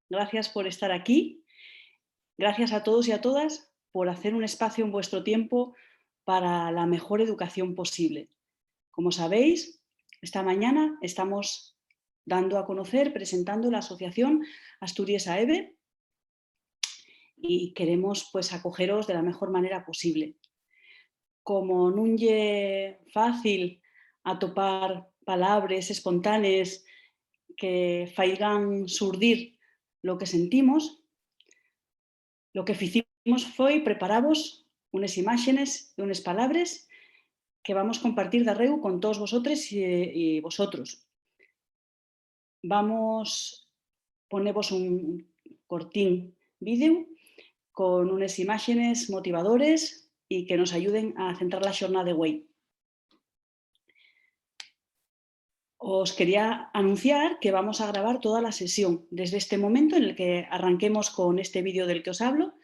gracias por estar aquí. Gracias a todos y a todas por hacer un espacio en vuestro tiempo para la mejor educación posible. Como sabéis, esta mañana estamos dando a conocer, presentando la asociación Asturias AEBE y queremos pues acogeros de la mejor manera posible. Como non lle fácil atopar palabras espontáneas que faigan surdir lo que sentimos, lo que hicimos foi preparamos unas imágenes e unas palabras que vamos a compartir de arreu con todos vosotros y vosotros. Vamos a poneros un cortín vídeo con unas imágenes motivadores y que nos ayuden a centrar la xornada de hoy. Os quería anunciar que vamos a grabar toda la sesión, desde este momento en el que arranquemos con este vídeo del que os hablo,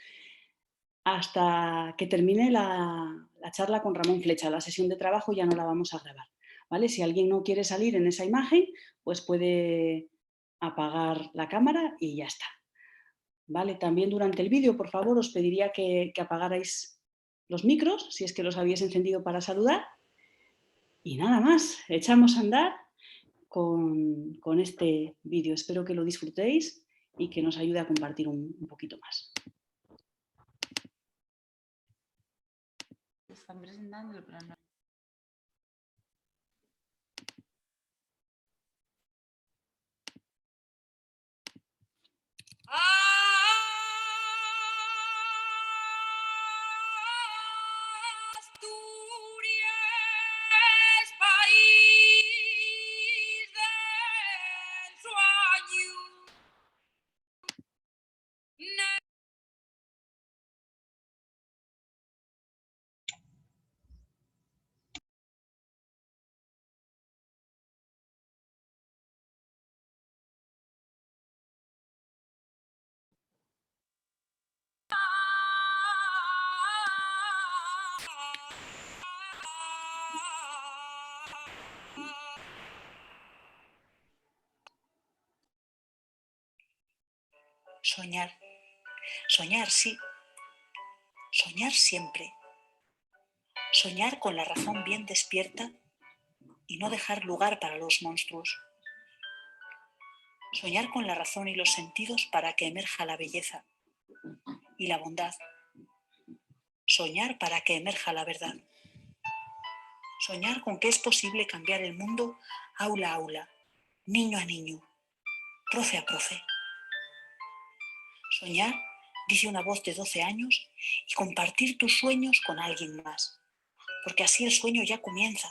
hasta que termine la charla con Ramón Flecha. La sesión de trabajo ya no la vamos a grabar, ¿vale? Si alguien no quiere salir en esa imagen, pues puede apagar la cámara y ya está, ¿vale? También durante el vídeo, por favor, os pediría que apagarais los micros, si es que los habéis encendido para saludar. Y nada más, echamos a andar con este vídeo. Espero que lo disfrutéis y que nos ayude a compartir un poquito más. Están presentándolo, pero no. Soñar. Soñar, sí. Soñar siempre. Soñar con la razón bien despierta y no dejar lugar para los monstruos. Soñar con la razón y los sentidos para que emerja la belleza y la bondad. Soñar para que emerja la verdad. Soñar con que es posible cambiar el mundo aula a aula, niño a niño, profe a profe. Soñar, dice una voz de 12 años, y compartir tus sueños con alguien más, porque así el sueño ya comienza.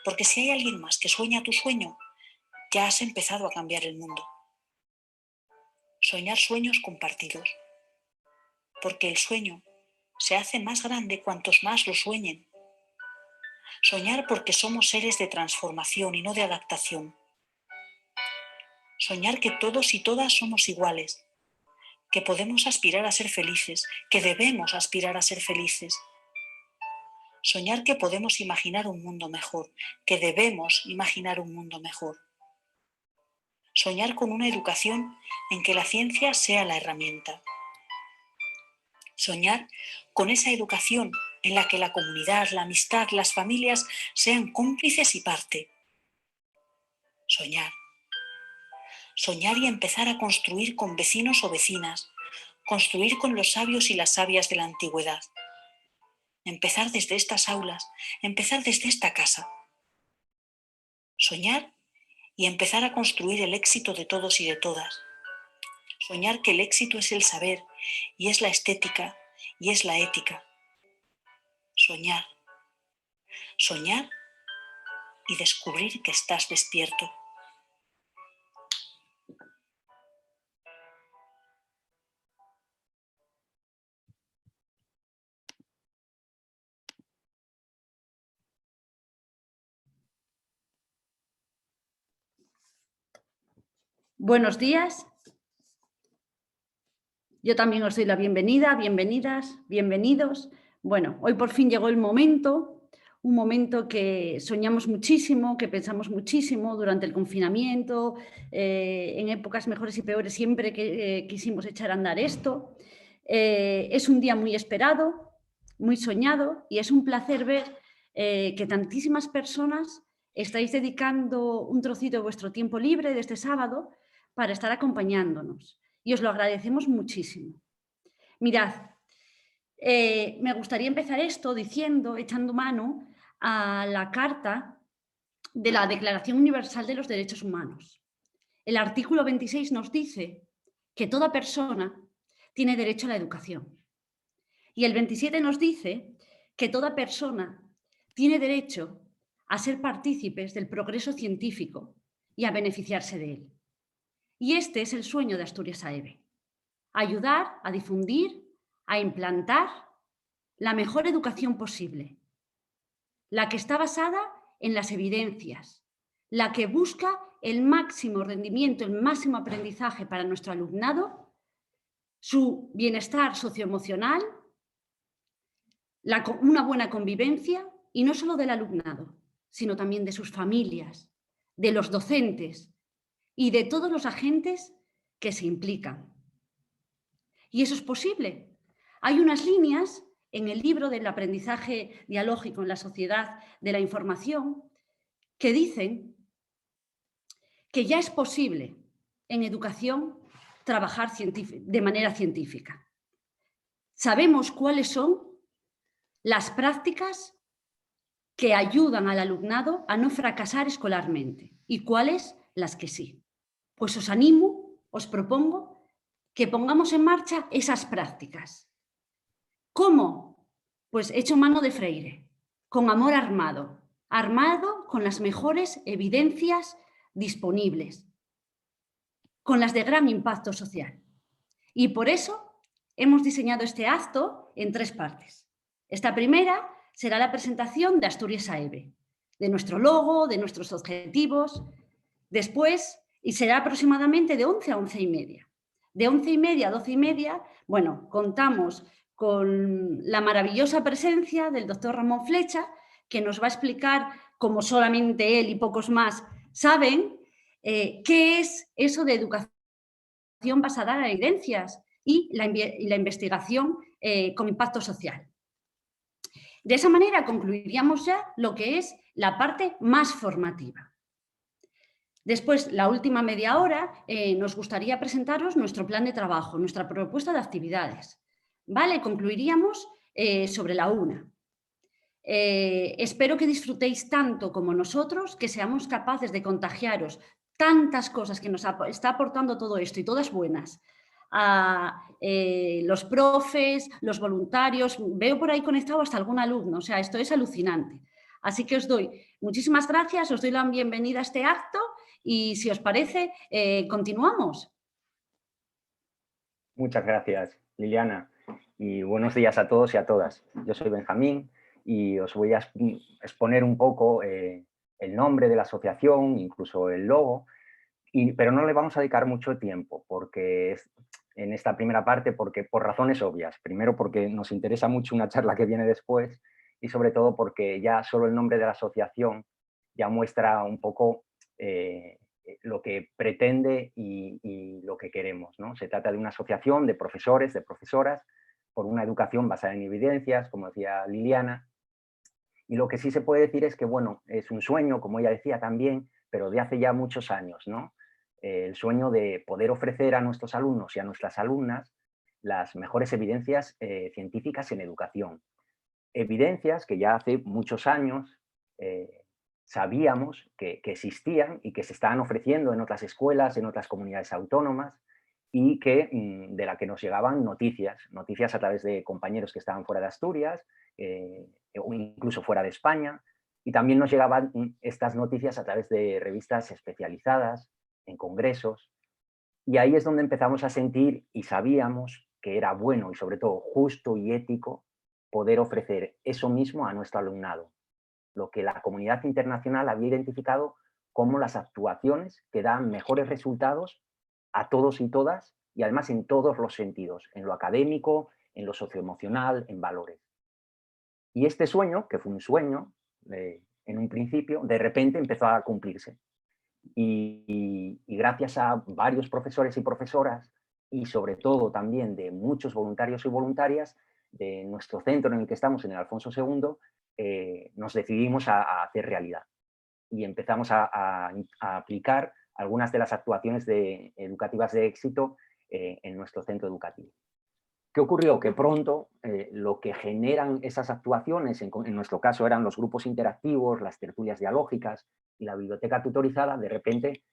Porque si hay alguien más que sueña tu sueño, ya has empezado a cambiar el mundo. Soñar sueños compartidos, porque el sueño se hace más grande cuantos más lo sueñen. Soñar porque somos seres de transformación y no de adaptación. Soñar que todos y todas somos iguales, que podemos aspirar a ser felices, que debemos aspirar a ser felices. Soñar que podemos imaginar un mundo mejor, que debemos imaginar un mundo mejor. Soñar con una educación en que la ciencia sea la herramienta. Soñar con esa educación en la que la comunidad, la amistad, las familias sean cómplices y parte. Soñar. Soñar y empezar a construir con vecinos o vecinas, construir con los sabios y las sabias de la antigüedad. Empezar desde estas aulas, empezar desde esta casa. Soñar y empezar a construir el éxito de todos y de todas. Soñar que el éxito es el saber y es la estética y es la ética. Soñar. Soñar y descubrir que estás despierto. Buenos días. Yo también os doy la bienvenida, bienvenidas, bienvenidos. Bueno, hoy por fin llegó el momento, un momento que soñamos muchísimo, que pensamos muchísimo durante el confinamiento, en épocas mejores y peores siempre que quisimos echar a andar esto. Es un día muy esperado, muy soñado, y es un placer ver que tantísimas personas estáis dedicando un trocito de vuestro tiempo libre de este sábado para estar acompañándonos. Y os lo agradecemos muchísimo. Mirad, me gustaría empezar esto diciendo, echando mano a la Carta de la Declaración Universal de los Derechos Humanos. El artículo 26 nos dice que toda persona tiene derecho a la educación. Y el 27 nos dice que toda persona tiene derecho a ser partícipes del progreso científico y a beneficiarse de él. Y este es el sueño de Asturias AEBE: ayudar a difundir, a implantar la mejor educación posible, la que está basada en las evidencias, la que busca el máximo rendimiento, el máximo aprendizaje para nuestro alumnado, su bienestar socioemocional, una buena convivencia, y no solo del alumnado, sino también de sus familias, de los docentes y de todos los agentes que se implican. Y eso es posible. Hay unas líneas en el libro del aprendizaje dialógico en la sociedad de la información que dicen que ya es posible en educación trabajar de manera científica. Sabemos cuáles son las prácticas que ayudan al alumnado a no fracasar escolarmente y cuáles las que sí. Pues os animo, os propongo que pongamos en marcha esas prácticas. ¿Cómo? Pues hecho mano de Freire, con amor armado, armado con las mejores evidencias disponibles, con las de gran impacto social. Y por eso hemos diseñado este acto en 3 partes. Esta primera será la presentación de Asturias AEBE, de nuestro logo, de nuestros objetivos. Después, y será aproximadamente de 11 a 11 y media. De 11 y media a 12 y media, bueno, contamos con la maravillosa presencia del doctor Ramón Flecha, que nos va a explicar, como solamente él y pocos más saben, qué es eso de educación basada en evidencias y la investigación con impacto social. De esa manera concluiríamos ya lo que es la parte más formativa. Después, la última media hora, nos gustaría presentaros nuestro plan de trabajo, nuestra propuesta de actividades. ¿Vale? Concluiríamos sobre la 1. Espero que disfrutéis tanto como nosotros, que seamos capaces de contagiaros tantas cosas que nos está aportando todo esto, y todas buenas, a los profes, los voluntarios. Veo por ahí conectado hasta algún alumno, o sea, esto es alucinante. Así que os doy muchísimas gracias, os doy la bienvenida a este acto y, si os parece, continuamos. Muchas gracias, Liliana, y buenos días a todos y a todas. Yo soy Benjamín y os voy a exponer un poco el nombre de la asociación, incluso el logo, pero no le vamos a dedicar mucho tiempo en esta primera parte por razones obvias. Primero, porque nos interesa mucho una charla que viene después, y sobre todo porque ya solo el nombre de la asociación ya muestra un poco lo que pretende y lo que queremos, ¿no? Se trata de una asociación de profesores, de profesoras, por una educación basada en evidencias, como decía Liliana. Y lo que sí se puede decir es que, bueno, es un sueño, como ella decía también, pero de hace ya muchos años, ¿no? El sueño de poder ofrecer a nuestros alumnos y a nuestras alumnas las mejores evidencias científicas en educación. Evidencias que ya hace muchos años sabíamos que existían y que se estaban ofreciendo en otras escuelas, en otras comunidades autónomas, y de la que nos llegaban noticias a través de compañeros que estaban fuera de Asturias, o incluso fuera de España, y también nos llegaban estas noticias a través de revistas especializadas, en congresos, y ahí es donde empezamos a sentir y sabíamos que era bueno y sobre todo justo y ético poder ofrecer eso mismo a nuestro alumnado, lo que la comunidad internacional había identificado como las actuaciones que dan mejores resultados a todos y todas, y además en todos los sentidos, en lo académico, en lo socioemocional, en valores. Y este sueño, que fue un sueño, en un principio, de repente empezó a cumplirse. Y gracias a varios profesores y profesoras, y sobre todo también de muchos voluntarios y voluntarias de nuestro centro en el que estamos, en el Alfonso II, nos decidimos a hacer realidad. Y empezamos a aplicar algunas de las actuaciones educativas de éxito en nuestro centro educativo. ¿Qué ocurrió? Que pronto lo que generan esas actuaciones, en nuestro caso eran los grupos interactivos, las tertulias dialógicas y la biblioteca tutorizada, de repente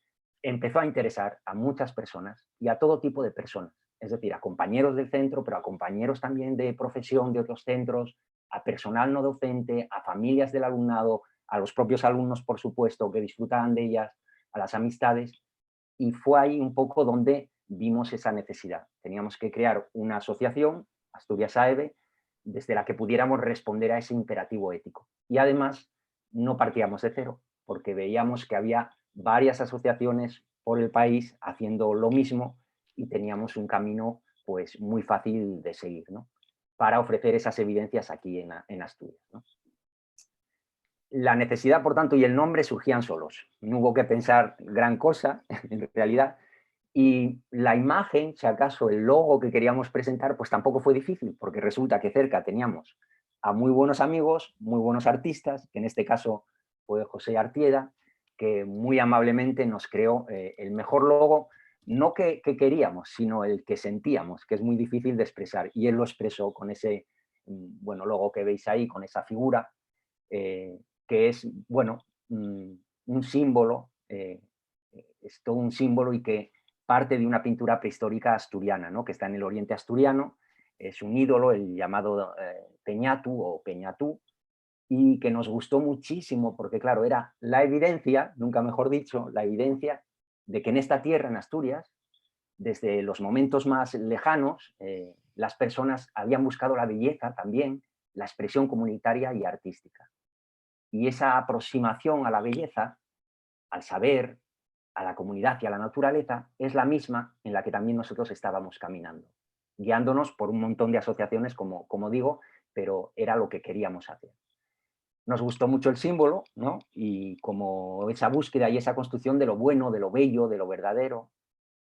empezó a interesar a muchas personas y a todo tipo de personas. Es decir, a compañeros del centro, pero a compañeros también de profesión de otros centros, a personal no docente, a familias del alumnado, a los propios alumnos, por supuesto, que disfrutaban de ellas, a las amistades. Y fue ahí un poco donde vimos esa necesidad. Teníamos que crear una asociación, Asturias AEBE, desde la que pudiéramos responder a ese imperativo ético. Y además no partíamos de cero, porque veíamos que había varias asociaciones por el país haciendo lo mismo y teníamos un camino pues muy fácil de seguir, ¿no? Para ofrecer esas evidencias aquí en Asturias, ¿no? La necesidad, por tanto, y el nombre surgían solos. No hubo que pensar gran cosa, en realidad. Y la imagen, si acaso el logo que queríamos presentar, pues tampoco fue difícil, porque resulta que cerca teníamos a muy buenos amigos, muy buenos artistas, que en este caso fue José Artieda, que muy amablemente nos creó el mejor logo, no que queríamos, sino el que sentíamos, que es muy difícil de expresar. Y él lo expresó con ese bueno, logo que veis ahí, con esa figura, que es, bueno, un símbolo, es todo un símbolo y que parte de una pintura prehistórica asturiana, ¿no? Que está en el oriente asturiano, es un ídolo, el llamado Peñatu o Peñatú, y que nos gustó muchísimo porque, claro, era la evidencia, nunca mejor dicho, la evidencia de que en esta tierra, en Asturias, desde los momentos más lejanos, las personas habían buscado la belleza también, la expresión comunitaria y artística. Y esa aproximación a la belleza, al saber, a la comunidad y a la naturaleza, es la misma en la que también nosotros estábamos caminando, guiándonos por un montón de asociaciones, como digo, pero era lo que queríamos hacer. Nos gustó mucho el símbolo, ¿no? Y como esa búsqueda y esa construcción de lo bueno, de lo bello, de lo verdadero,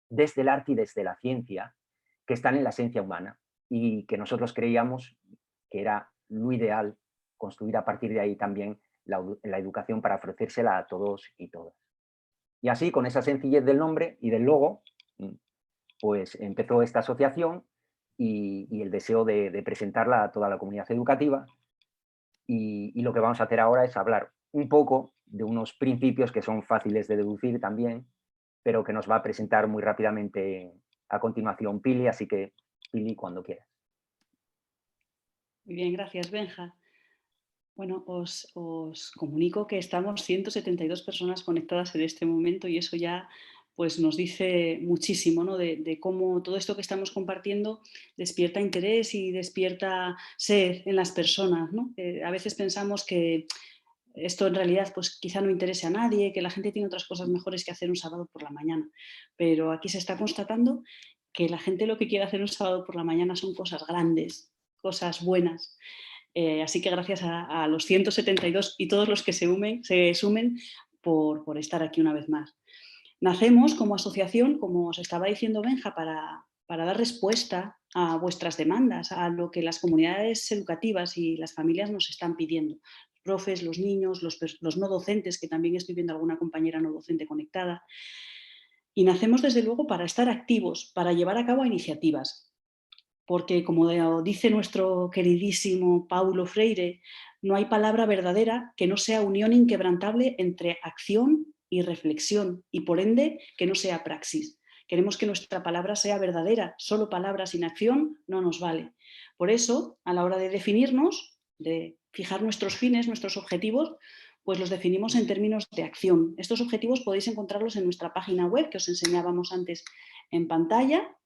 desde el arte y desde la ciencia, que están en la esencia humana y que nosotros creíamos que era lo ideal construir a partir de ahí también la educación para ofrecérsela a todos y todas. Y así, con esa sencillez del nombre y del logo, pues empezó esta asociación y el deseo de presentarla a toda la comunidad educativa. Y lo que vamos a hacer ahora es hablar un poco de unos principios que son fáciles de deducir también, pero que nos va a presentar muy rápidamente a continuación Pili, así que Pili, cuando quieras. Muy bien, gracias, Benja. Bueno, os comunico que estamos 172 personas conectadas en este momento y eso ya pues, nos dice muchísimo, ¿no? de cómo todo esto que estamos compartiendo despierta interés y despierta sed en las personas, ¿no? A veces pensamos que esto en realidad pues, quizá no interese a nadie, que la gente tiene otras cosas mejores que hacer un sábado por la mañana, pero aquí se está constatando que la gente lo que quiere hacer un sábado por la mañana son cosas grandes, cosas buenas. Así que gracias a los 172 y todos los que se sumen por estar aquí una vez más. Nacemos como asociación, como os estaba diciendo Benja, para dar respuesta a vuestras demandas, a lo que las comunidades educativas y las familias nos están pidiendo. Los profes, los niños, los no docentes, que también estoy viendo alguna compañera no docente conectada. Y nacemos desde luego para estar activos, para llevar a cabo iniciativas. Porque, como dice nuestro queridísimo Paulo Freire, no hay palabra verdadera que no sea unión inquebrantable entre acción y reflexión, y por ende que no sea praxis. Queremos que nuestra palabra sea verdadera, solo palabras sin acción no nos vale. Por eso, a la hora de definirnos, de fijar nuestros fines, nuestros objetivos, pues los definimos en términos de acción. Estos objetivos podéis encontrarlos en nuestra página web, que os enseñábamos antes en pantalla,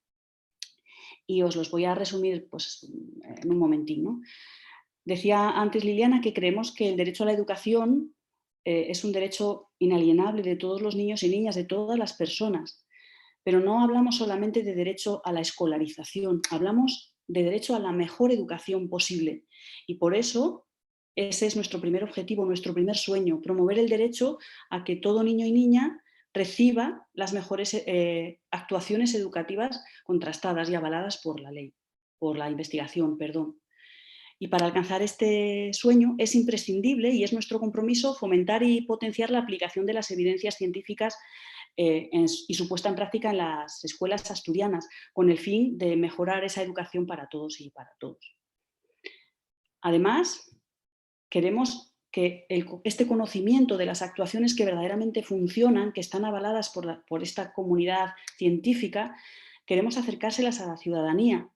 y os los voy a resumir pues, en un momentín, ¿no? Decía antes Liliana que creemos que el derecho a la educación es un derecho inalienable de todos los niños y niñas, de todas las personas, pero no hablamos solamente de derecho a la escolarización, hablamos de derecho a la mejor educación posible y por eso Ese es nuestro primer objetivo, nuestro primer sueño, promover el derecho a que todo niño y niña reciba las mejores actuaciones educativas contrastadas y avaladas por la ley, por la investigación, perdón. Y para alcanzar este sueño es imprescindible y es nuestro compromiso fomentar y potenciar la aplicación de las evidencias científicas y su puesta en práctica en las escuelas asturianas, con el fin de mejorar esa educación para todos y para todos. Además, queremos que este conocimiento de las actuaciones que verdaderamente funcionan, que están avaladas por esta comunidad científica, queremos acercárselas a la ciudadanía,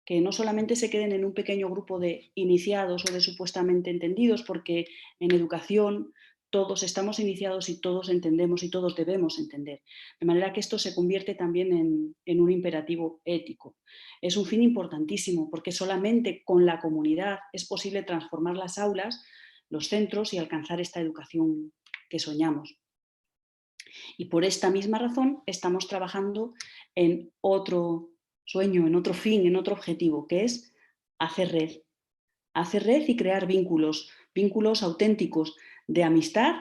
que no solamente se queden en un pequeño grupo de iniciados o de supuestamente entendidos, porque en educación todos estamos iniciados y todos entendemos y todos debemos entender. De manera que esto se convierte también en un imperativo ético. Es un fin importantísimo porque solamente con la comunidad es posible transformar las aulas, los centros y alcanzar esta educación que soñamos. Y por esta misma razón estamos trabajando en otro sueño, en otro fin, en otro objetivo, que es hacer red. Hacer red y crear vínculos, vínculos auténticos de amistad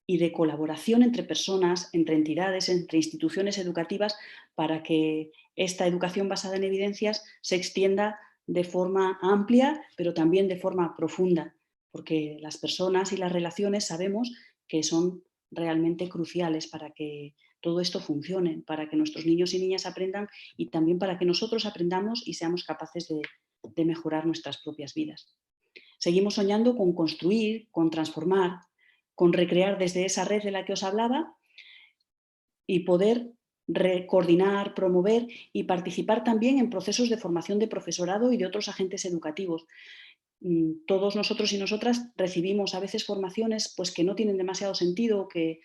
y de colaboración entre personas, entre entidades, entre instituciones educativas, para que esta educación basada en evidencias se extienda de forma amplia, pero también de forma profunda, porque las personas y las relaciones sabemos que son realmente cruciales para que todo esto funcione, para que nuestros niños y niñas aprendan y también para que nosotros aprendamos y seamos capaces de mejorar nuestras propias vidas. Seguimos soñando con construir, con transformar, con recrear desde esa red de la que os hablaba y poder coordinar, promover y participar también en procesos de formación de profesorado y de otros agentes educativos. Todos nosotros y nosotras recibimos a veces formaciones pues, que no tienen demasiado sentido, que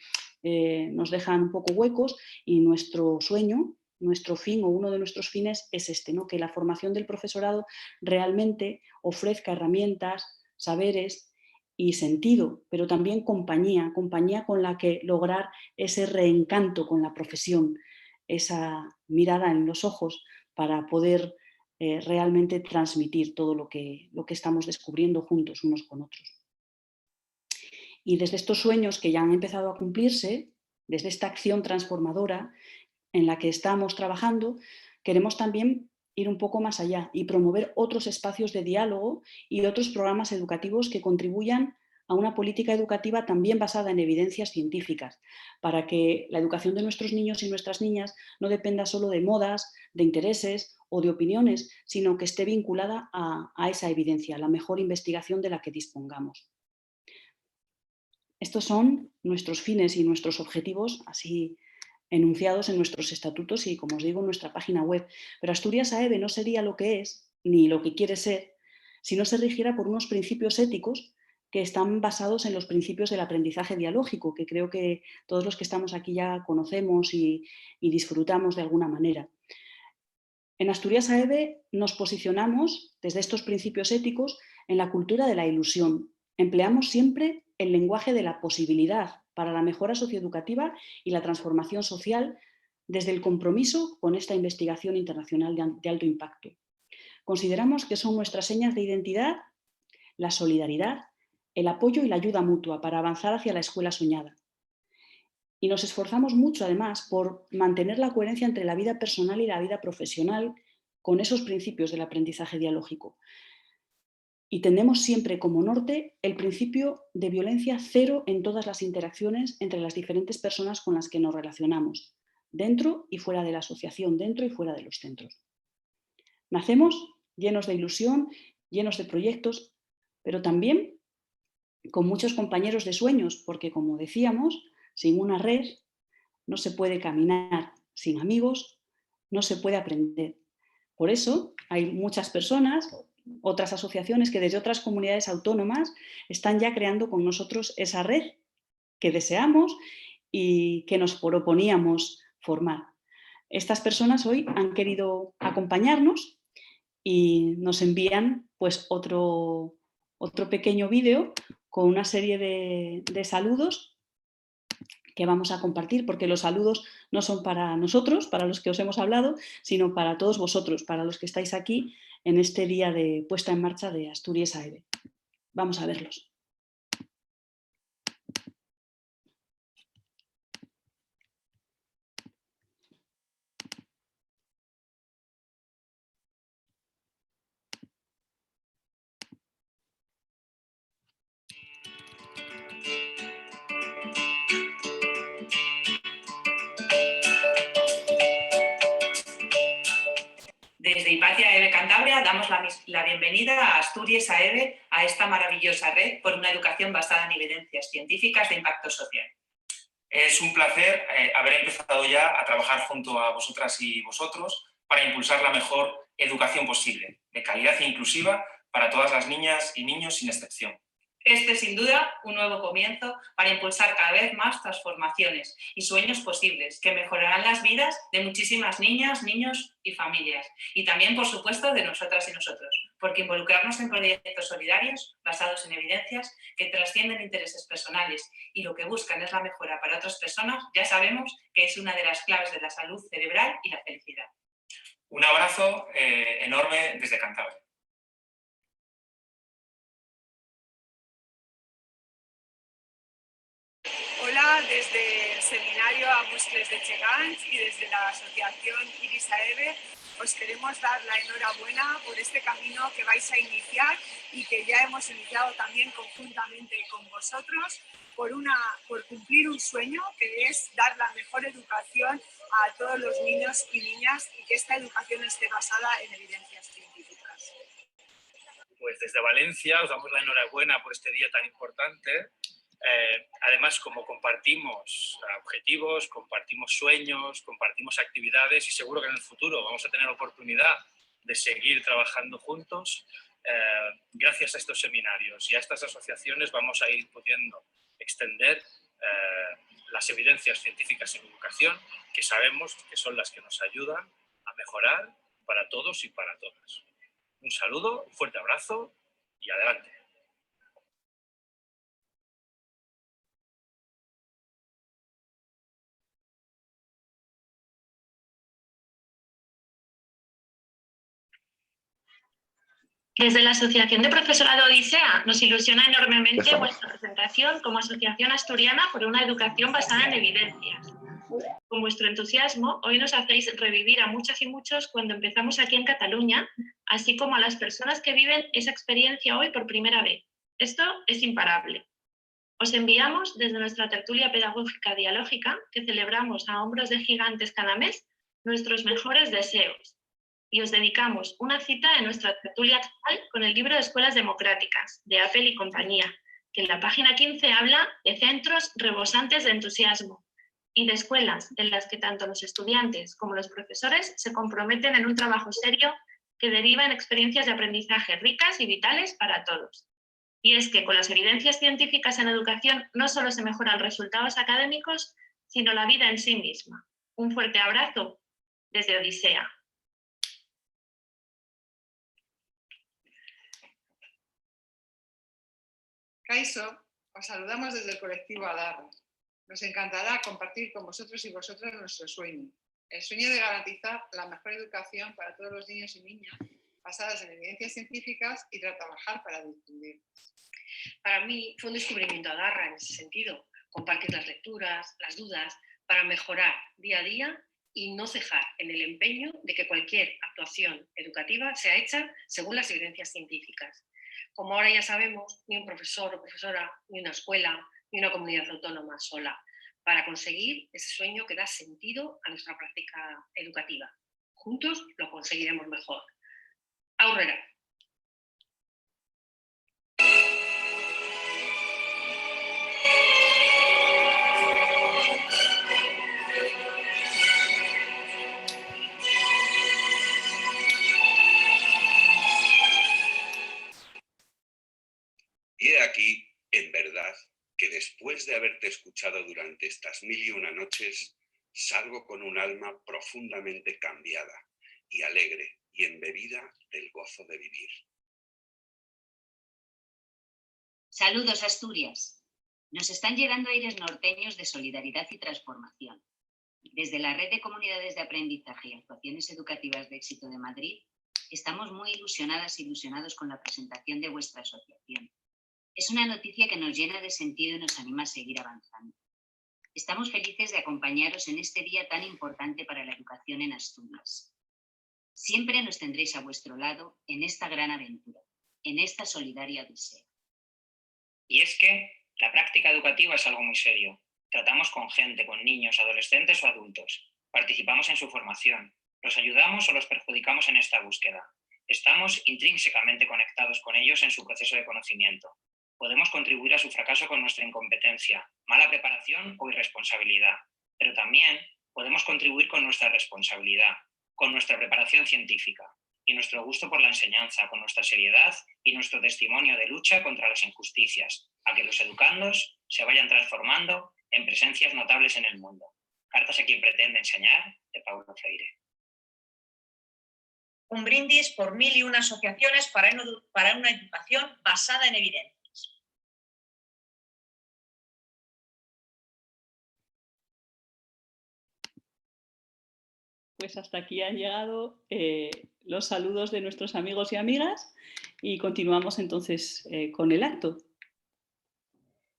nos dejan un poco huecos y nuestro sueño, nuestro fin o uno de nuestros fines es este, ¿no? Que la formación del profesorado realmente ofrezca herramientas, saberes y sentido, pero también compañía, compañía con la que lograr ese reencanto con la profesión, esa mirada en los ojos para poder realmente transmitir todo lo que estamos descubriendo juntos unos con otros. Y desde estos sueños que ya han empezado a cumplirse, desde esta acción transformadora en la que estamos trabajando, queremos también ir un poco más allá y promover otros espacios de diálogo y otros programas educativos que contribuyan a una política educativa también basada en evidencias científicas, para que la educación de nuestros niños y nuestras niñas no dependa solo de modas, de intereses o de opiniones, sino que esté vinculada a esa evidencia, a la mejor investigación de la que dispongamos. Estos son nuestros fines y nuestros objetivos, así enunciados en nuestros estatutos y, como os digo, en nuestra página web. Pero Asturias AEVE no sería lo que es, ni lo que quiere ser, si no se rigiera por unos principios éticos que están basados en los principios del aprendizaje dialógico, que creo que todos los que estamos aquí ya conocemos y disfrutamos de alguna manera. En Asturias AEVE nos posicionamos desde estos principios éticos en la cultura de la ilusión. Empleamos siempre el lenguaje de la posibilidad para la mejora socioeducativa y la transformación social desde el compromiso con esta investigación internacional de alto impacto. Consideramos que son nuestras señas de identidad la solidaridad, el apoyo y la ayuda mutua para avanzar hacia la escuela soñada. Y nos esforzamos mucho, además, por mantener la coherencia entre la vida personal y la vida profesional con esos principios del aprendizaje dialógico. Y tenemos siempre como norte el principio de violencia cero en todas las interacciones entre las diferentes personas con las que nos relacionamos, dentro y fuera de la asociación, dentro y fuera de los centros. Nacemos llenos de ilusión, llenos de proyectos, pero también con muchos compañeros de sueños, porque como decíamos, sin una red no se puede caminar, sin amigos no se puede aprender. Por eso hay muchas personas, otras asociaciones que desde otras comunidades autónomas están ya creando con nosotros esa red que deseamos y que nos proponíamos formar. Estas personas hoy han querido acompañarnos y nos envían pues otro pequeño vídeo con una serie de saludos que vamos a compartir, porque los saludos no son para nosotros, para los que os hemos hablado, sino para todos vosotros, para los que estáis aquí en este día de puesta en marcha de Asturias AEVE. Vamos a verlos. Desde Hipatia EVE Cantabria damos la bienvenida a Asturias a EVE, a esta maravillosa red por una educación basada en evidencias científicas de impacto social. Es un placer haber empezado ya a trabajar junto a vosotras y vosotros para impulsar la mejor educación posible, de calidad e inclusiva para todas las niñas y niños sin excepción. Este es sin duda un nuevo comienzo para impulsar cada vez más transformaciones y sueños posibles que mejorarán las vidas de muchísimas niñas, niños y familias. Y también, por supuesto, de nosotras y nosotros, porque involucrarnos en proyectos solidarios basados en evidencias que trascienden intereses personales y lo que buscan es la mejora para otras personas, ya sabemos que es una de las claves de la salud cerebral y la felicidad. Un abrazo enorme desde Cantabria. Hola, desde el seminario Amuscles de Chegans y desde la asociación Iris a EVE os queremos dar la enhorabuena por este camino que vais a iniciar y que ya hemos iniciado también conjuntamente con vosotros por cumplir un sueño que es dar la mejor educación a todos los niños y niñas y que esta educación esté basada en evidencias científicas. Pues desde Valencia os damos la enhorabuena por este día tan importante. Además, como compartimos objetivos, compartimos sueños, compartimos actividades y seguro que en el futuro vamos a tener oportunidad de seguir trabajando juntos, gracias a estos seminarios y a estas asociaciones vamos a ir pudiendo extender las evidencias científicas en educación, que sabemos que son las que nos ayudan a mejorar para todos y para todas. Un saludo, un fuerte abrazo y adelante. Desde la Asociación de Profesorado Odisea nos ilusiona enormemente vuestra presentación como Asociación Asturiana por una Educación basada en evidencias. Con vuestro entusiasmo, hoy nos hacéis revivir a muchas y muchos cuando empezamos aquí en Cataluña, así como a las personas que viven esa experiencia hoy por primera vez. Esto es imparable. Os enviamos desde nuestra tertulia pedagógica dialógica, que celebramos a hombros de gigantes cada mes, nuestros mejores deseos. Y os dedicamos una cita en nuestra tertulia actual con el libro de Escuelas Democráticas, de Apple y compañía, que en la página 15 habla de centros rebosantes de entusiasmo y de escuelas en las que tanto los estudiantes como los profesores se comprometen en un trabajo serio que deriva en experiencias de aprendizaje ricas y vitales para todos. Y es que con las evidencias científicas en educación no solo se mejoran resultados académicos, sino la vida en sí misma. Un fuerte abrazo desde Odisea. Kaixo, os saludamos desde el colectivo Adarra. Nos encantará compartir con vosotros y vosotras nuestro sueño, el sueño de garantizar la mejor educación para todos los niños y niñas, basadas en evidencias científicas y trabajar para difundirlas. Para mí fue un descubrimiento Adarra en ese sentido, compartir las lecturas, las dudas, para mejorar día a día y no cejar en el empeño de que cualquier actuación educativa sea hecha según las evidencias científicas. Como ahora ya sabemos, ni un profesor o profesora, ni una escuela, ni una comunidad autónoma sola, para conseguir ese sueño que da sentido a nuestra práctica educativa. Juntos lo conseguiremos mejor. Aurrera. Y he aquí, en verdad, que después de haberte escuchado durante estas 1001 noches, salgo con un alma profundamente cambiada y alegre y embebida del gozo de vivir. Saludos, Asturias. Nos están llegando aires norteños de solidaridad y transformación. Desde la Red de Comunidades de Aprendizaje y Actuaciones Educativas de Éxito de Madrid, estamos muy ilusionadas e ilusionados con la presentación de vuestra asociación. Es una noticia que nos llena de sentido y nos anima a seguir avanzando. Estamos felices de acompañaros en este día tan importante para la educación en Asturias. Siempre nos tendréis a vuestro lado en esta gran aventura, en esta solidaria odisea. Y es que la práctica educativa es algo muy serio. Tratamos con gente, con niños, adolescentes o adultos. Participamos en su formación. ¿Los ayudamos o los perjudicamos en esta búsqueda? Estamos intrínsecamente conectados con ellos en su proceso de conocimiento. Podemos contribuir a su fracaso con nuestra incompetencia, mala preparación o irresponsabilidad, pero también podemos contribuir con nuestra responsabilidad, con nuestra preparación científica y nuestro gusto por la enseñanza, con nuestra seriedad y nuestro testimonio de lucha contra las injusticias, a que los educandos se vayan transformando en presencias notables en el mundo. Cartas a quien pretende enseñar, de Paulo Freire. Un brindis por 1001 asociaciones para una educación basada en evidencias. Pues hasta aquí han llegado los saludos de nuestros amigos y amigas y continuamos entonces con el acto.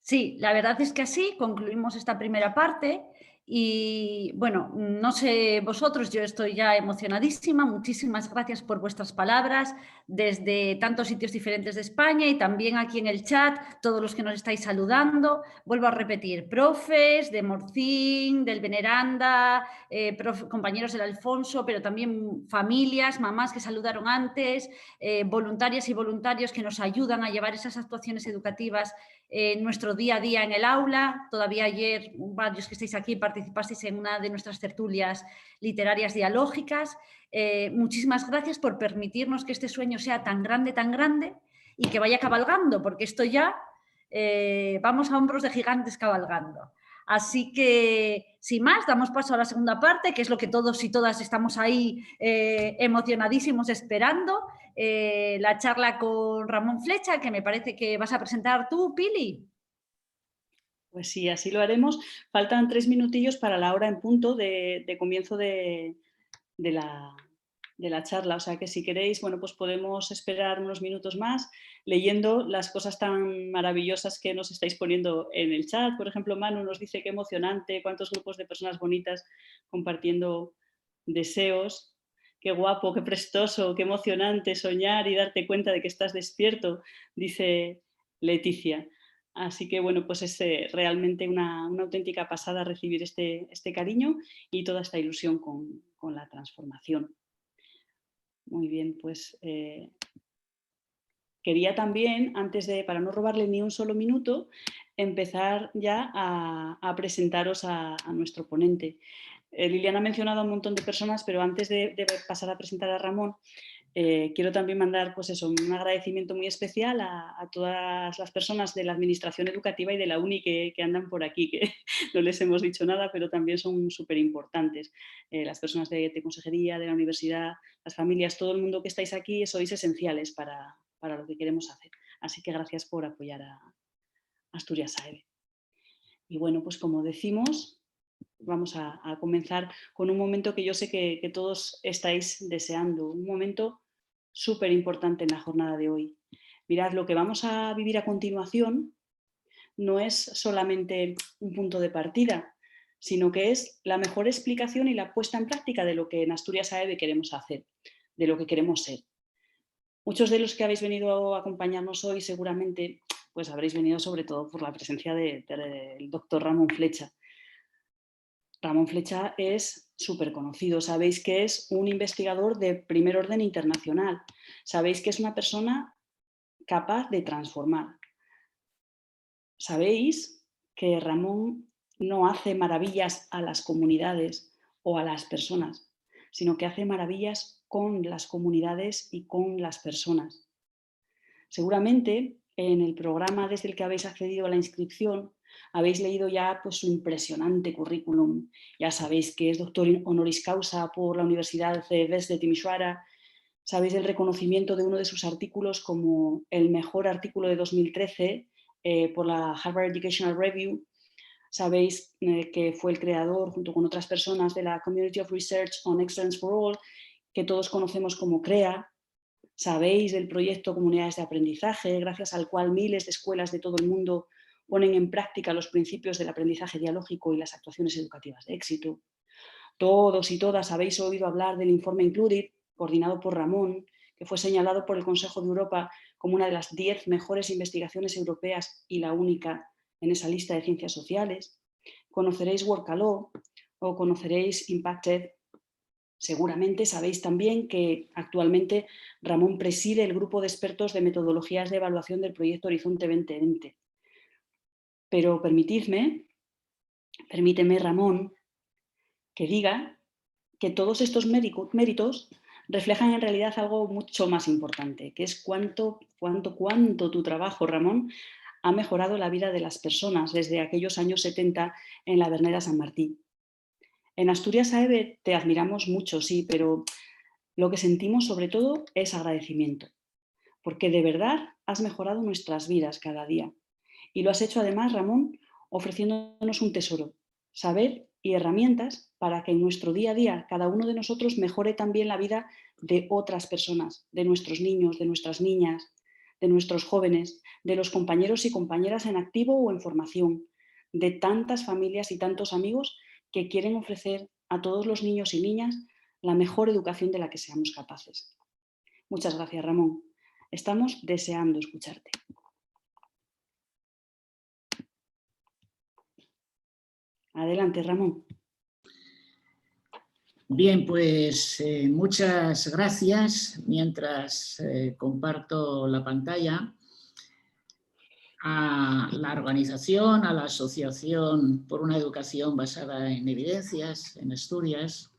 Sí, la verdad es que así concluimos esta primera parte y bueno, no sé vosotros, yo estoy ya emocionadísima. Muchísimas gracias por vuestras palabras desde tantos sitios diferentes de España y también aquí en el chat, todos los que nos estáis saludando. Vuelvo a repetir, profes de Morcín, del Veneranda, compañeros del Alfonso, pero también familias, mamás que saludaron antes, voluntarias y voluntarios que nos ayudan a llevar esas actuaciones educativas nuestro día a día en el aula. Todavía ayer, varios que estáis aquí, participasteis en una de nuestras tertulias literarias dialógicas. Muchísimas gracias por permitirnos que este sueño sea tan grande y que vaya cabalgando, porque esto ya vamos a hombros de gigantes cabalgando. Así que, sin más, damos paso a la segunda parte, que es lo que todos y todas estamos ahí emocionadísimos esperando. La charla con Ramón Flecha, que me parece que vas a presentar tú, Pili. Pues sí, así lo haremos. Faltan 3 minutillos para la hora en punto de comienzo de la charla, o sea que si queréis, bueno, pues podemos esperar unos minutos más leyendo las cosas tan maravillosas que nos estáis poniendo en el chat. Por ejemplo, Manu nos dice qué emocionante, cuántos grupos de personas bonitas compartiendo deseos. Qué guapo, qué prestoso, qué emocionante soñar y darte cuenta de que estás despierto, dice Leticia. Así que bueno, pues es realmente una auténtica pasada recibir este cariño y toda esta ilusión con la transformación. Muy bien, pues quería también, para no robarle ni un solo minuto, empezar ya a presentaros a nuestro ponente. Liliana ha mencionado a un montón de personas, pero antes de pasar a presentar a Ramón, quiero también mandar pues eso, un agradecimiento muy especial a todas las personas de la Administración Educativa y de la UNI que andan por aquí, que no les hemos dicho nada, pero también son súper importantes. Las personas de consejería, de la universidad, las familias, todo el mundo que estáis aquí, sois esenciales para lo que queremos hacer. Así que gracias por apoyar a Asturias AEB. Y bueno, pues como decimos, vamos a comenzar con un momento que yo sé que todos estáis deseando, un momento súper importante en la jornada de hoy. Mirad, lo que vamos a vivir a continuación no es solamente un punto de partida, sino que es la mejor explicación y la puesta en práctica de lo que en Asturias AEB queremos hacer, de lo que queremos ser. Muchos de los que habéis venido a acompañarnos hoy seguramente pues habréis venido sobre todo por la presencia del doctor Ramón Flecha. Ramón Flecha es súper conocido, sabéis que es un investigador de primer orden internacional, sabéis que es una persona capaz de transformar. Sabéis que Ramón no hace maravillas a las comunidades o a las personas, sino que hace maravillas con las comunidades y con las personas. Seguramente en el programa desde el que habéis accedido a la inscripción habéis leído ya pues, su impresionante currículum. Ya sabéis que es doctor honoris causa por la Universidad de Timișoara. Sabéis el reconocimiento de uno de sus artículos como el mejor artículo de 2013 por la Harvard Educational Review. Sabéis que fue el creador, junto con otras personas, de la Community of Research on Excellence for All, que todos conocemos como CREA. Sabéis del proyecto Comunidades de Aprendizaje, gracias al cual miles de escuelas de todo el mundo ponen en práctica los principios del aprendizaje dialógico y las actuaciones educativas de éxito. Todos y todas habéis oído hablar del informe Included, coordinado por Ramón, que fue señalado por el Consejo de Europa como una de las 10 mejores investigaciones europeas y la única en esa lista de ciencias sociales. Conoceréis Work a Law o conoceréis Impacted, Seguramente sabéis también que actualmente Ramón preside el grupo de expertos de metodologías de evaluación del proyecto Horizonte 2020. Pero permíteme, Ramón, que diga que todos estos méritos reflejan en realidad algo mucho más importante, que es cuánto tu trabajo, Ramón, ha mejorado la vida de las personas desde aquellos años 70 en la Berneda San Martín. En Asturias AEB te admiramos mucho, sí, pero lo que sentimos sobre todo es agradecimiento, porque de verdad has mejorado nuestras vidas cada día. Y lo has hecho además, Ramón, ofreciéndonos un tesoro, saber y herramientas para que en nuestro día a día cada uno de nosotros mejore también la vida de otras personas, de nuestros niños, de nuestras niñas, de nuestros jóvenes, de los compañeros y compañeras en activo o en formación, de tantas familias y tantos amigos que quieren ofrecer a todos los niños y niñas la mejor educación de la que seamos capaces. Muchas gracias, Ramón. Estamos deseando escucharte. Adelante, Ramón. Bien, pues muchas gracias. Mientras comparto la pantalla, a la organización, a la Asociación por una Educación Basada en Evidencias, en Asturias,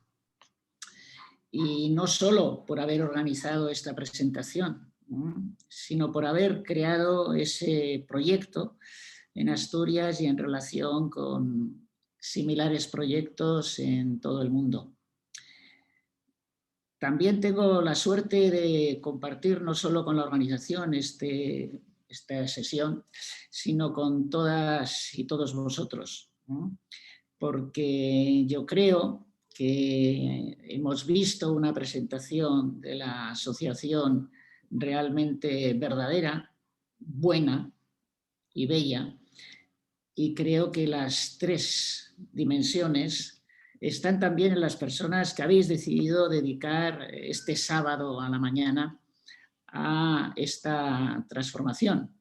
y no solo por haber organizado esta presentación, sino por haber creado ese proyecto en Asturias y en relación con similares proyectos en todo el mundo. También tengo la suerte de compartir no solo con la organización esta sesión, sino con todas y todos vosotros, ¿no? Porque yo creo que hemos visto una presentación de la asociación realmente verdadera, buena y bella, y creo que las tres dimensiones están también en las personas que habéis decidido dedicar este sábado a la mañana a esta transformación.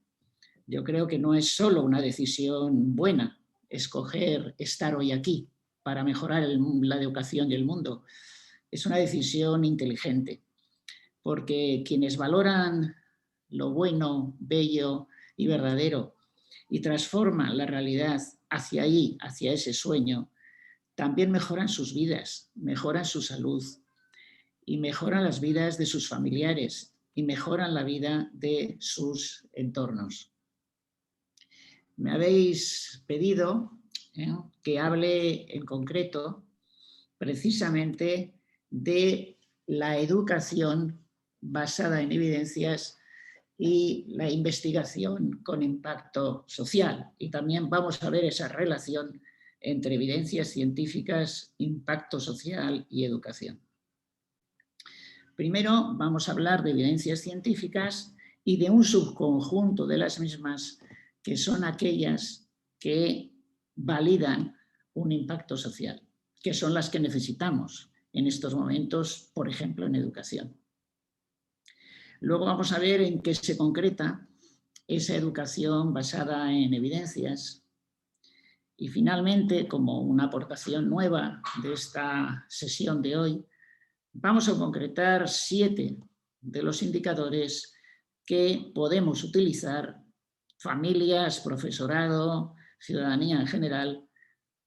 Yo creo que no es solo una decisión buena escoger estar hoy aquí para mejorar la educación y el mundo. Es una decisión inteligente, porque quienes valoran lo bueno, bello y verdadero y transforman la realidad hacia ahí, hacia ese sueño, también mejoran sus vidas, mejoran su salud y mejoran las vidas de sus familiares y mejoran la vida de sus entornos. Me habéis pedido que hable en concreto precisamente de la educación basada en evidencias y la investigación con impacto social. Y también vamos a ver esa relación entre evidencias científicas, impacto social y educación. Primero vamos a hablar de evidencias científicas y de un subconjunto de las mismas que son aquellas que validan un impacto social, que son las que necesitamos en estos momentos, por ejemplo, en educación. Luego vamos a ver en qué se concreta esa educación basada en evidencias. Y finalmente, como una aportación nueva de esta sesión de hoy, vamos a concretar 7 de los indicadores que podemos utilizar, familias, profesorado, ciudadanía en general,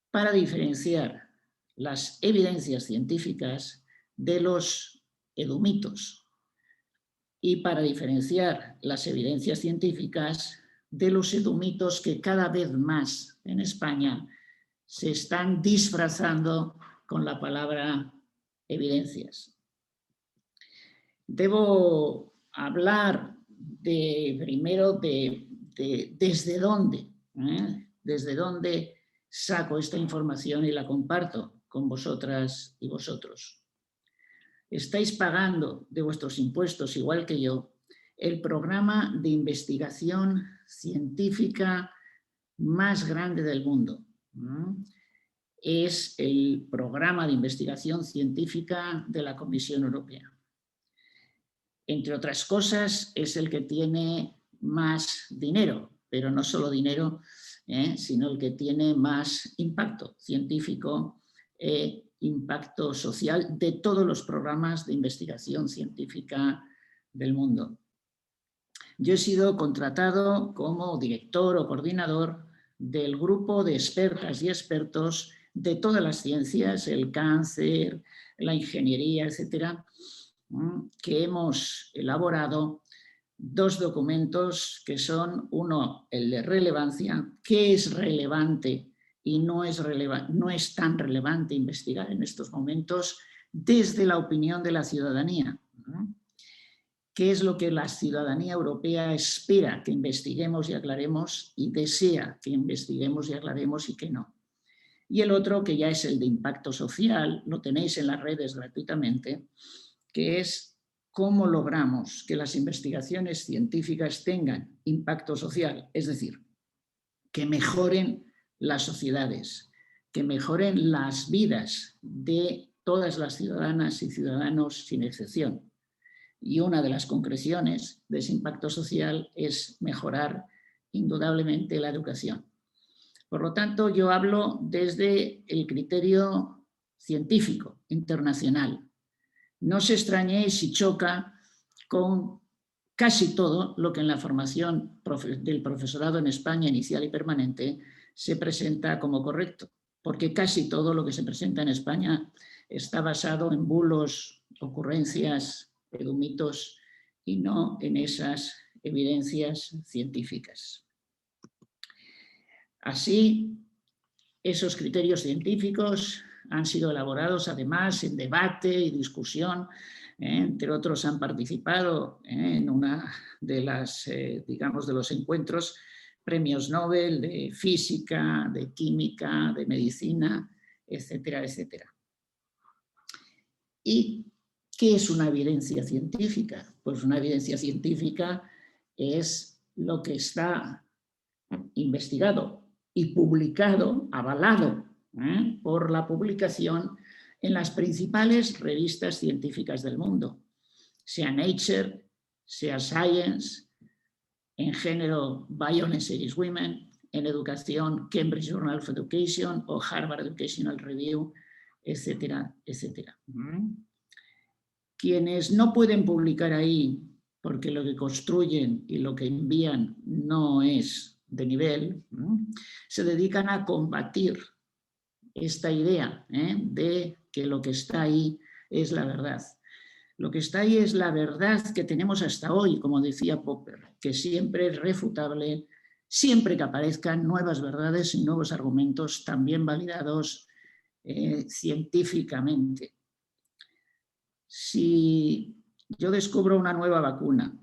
para diferenciar las evidencias científicas de los edumitos y para diferenciar las evidencias científicas de los edumitos que cada vez más en España se están disfrazando con la palabra evidencias. Debo hablar primero de desde dónde saco esta información y la comparto con vosotras y vosotros. Estáis pagando de vuestros impuestos, igual que yo, el programa de investigación científica más grande del mundo. Es el programa de investigación científica de la Comisión Europea. Entre otras cosas, es el que tiene más dinero, pero no solo dinero, sino el que tiene más impacto científico impacto social de todos los programas de investigación científica del mundo. Yo he sido contratado como director o coordinador del grupo de expertas y expertos de todas las ciencias, el cáncer, la ingeniería, etcétera, que hemos elaborado 2 documentos que son, uno, el de relevancia, qué es relevante y no es tan relevante investigar en estos momentos desde la opinión de la ciudadanía. ¿Qué es lo que la ciudadanía europea espera que investiguemos y aclaremos y desea que investiguemos y aclaremos y que no? Y el otro, que ya es el de impacto social, lo tenéis en las redes gratuitamente, que es cómo logramos que las investigaciones científicas tengan impacto social, es decir, que mejoren las sociedades, que mejoren las vidas de todas las ciudadanas y ciudadanos sin excepción. Y una de las concreciones de ese impacto social es mejorar indudablemente la educación. Por lo tanto, yo hablo desde el criterio científico internacional. No os extrañéis si choca con casi todo lo que en la formación del profesorado en España inicial y permanente se presenta como correcto, porque casi todo lo que se presenta en España está basado en bulos, ocurrencias, edumitos y no en esas evidencias científicas. Así, esos criterios científicos han sido elaborados además en debate y discusión, entre otros han participado en una de las, digamos, de los encuentros, premios Nobel de física, de química, de medicina, etcétera, etcétera. ¿Y qué es una evidencia científica? Pues una evidencia científica es lo que está investigado y publicado, avalado por la publicación en las principales revistas científicas del mundo, sea Nature, sea Science, en género Bioneseries Women, en educación Cambridge Journal of Education o Harvard Educational Review, etcétera, etcétera. Quienes no pueden publicar ahí porque lo que construyen y lo que envían no es de nivel, se dedican a combatir esta idea de que lo que está ahí es la verdad. Lo que está ahí es la verdad que tenemos hasta hoy, como decía Popper, que siempre es refutable, siempre que aparezcan nuevas verdades y nuevos argumentos también validados científicamente. Si yo descubro una nueva vacuna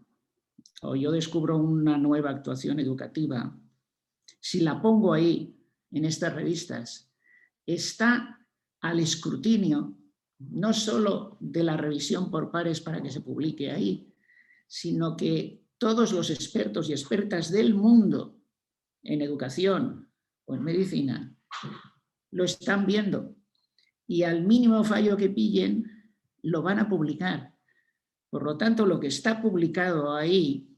o yo descubro una nueva actuación educativa, si la pongo ahí en estas revistas, está al escrutinio no solo de la revisión por pares para que se publique ahí, sino que todos los expertos y expertas del mundo en educación o en medicina lo están viendo y al mínimo fallo que pillen lo van a publicar. Por lo tanto, lo que está publicado ahí,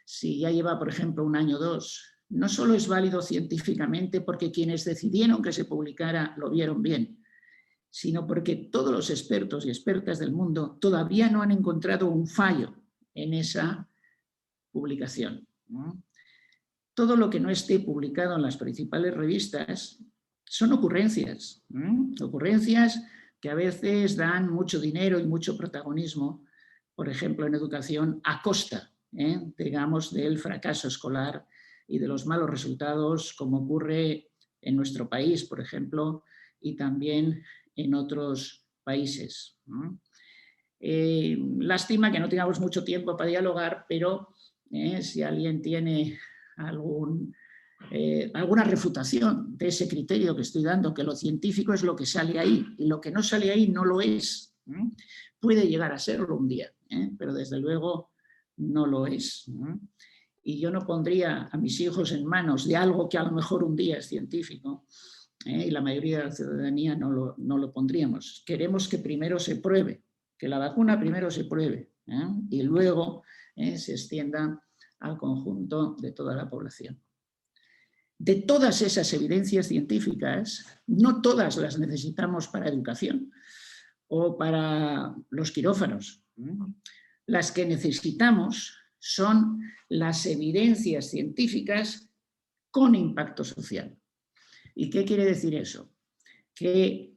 si ya lleva, por ejemplo, 1 año o 2, no solo es válido científicamente porque quienes decidieron que se publicara lo vieron bien, sino porque todos los expertos y expertas del mundo todavía no han encontrado un fallo en esa publicación. Todo lo que no esté publicado en las principales revistas son ocurrencias, ocurrencias que a veces dan mucho dinero y mucho protagonismo, por ejemplo, en educación, a costa, digamos, del fracaso escolar y de los malos resultados, como ocurre en nuestro país, por ejemplo, y también en otros países. Lástima que no tengamos mucho tiempo para dialogar, pero si alguien tiene alguna refutación de ese criterio que estoy dando, que lo científico es lo que sale ahí y lo que no sale ahí no lo es. Puede llegar a serlo un día, pero desde luego no lo es. Y yo no pondría a mis hijos en manos de algo que a lo mejor un día es científico, y la mayoría de la ciudadanía no lo pondríamos. Queremos que primero se pruebe, que la vacuna primero se pruebe, y luego se extienda al conjunto de toda la población. de todas esas evidencias científicas, no todas las necesitamos para educación o para los quirófanos. Las que necesitamos son las evidencias científicas con impacto social. ¿Y qué quiere decir eso? Que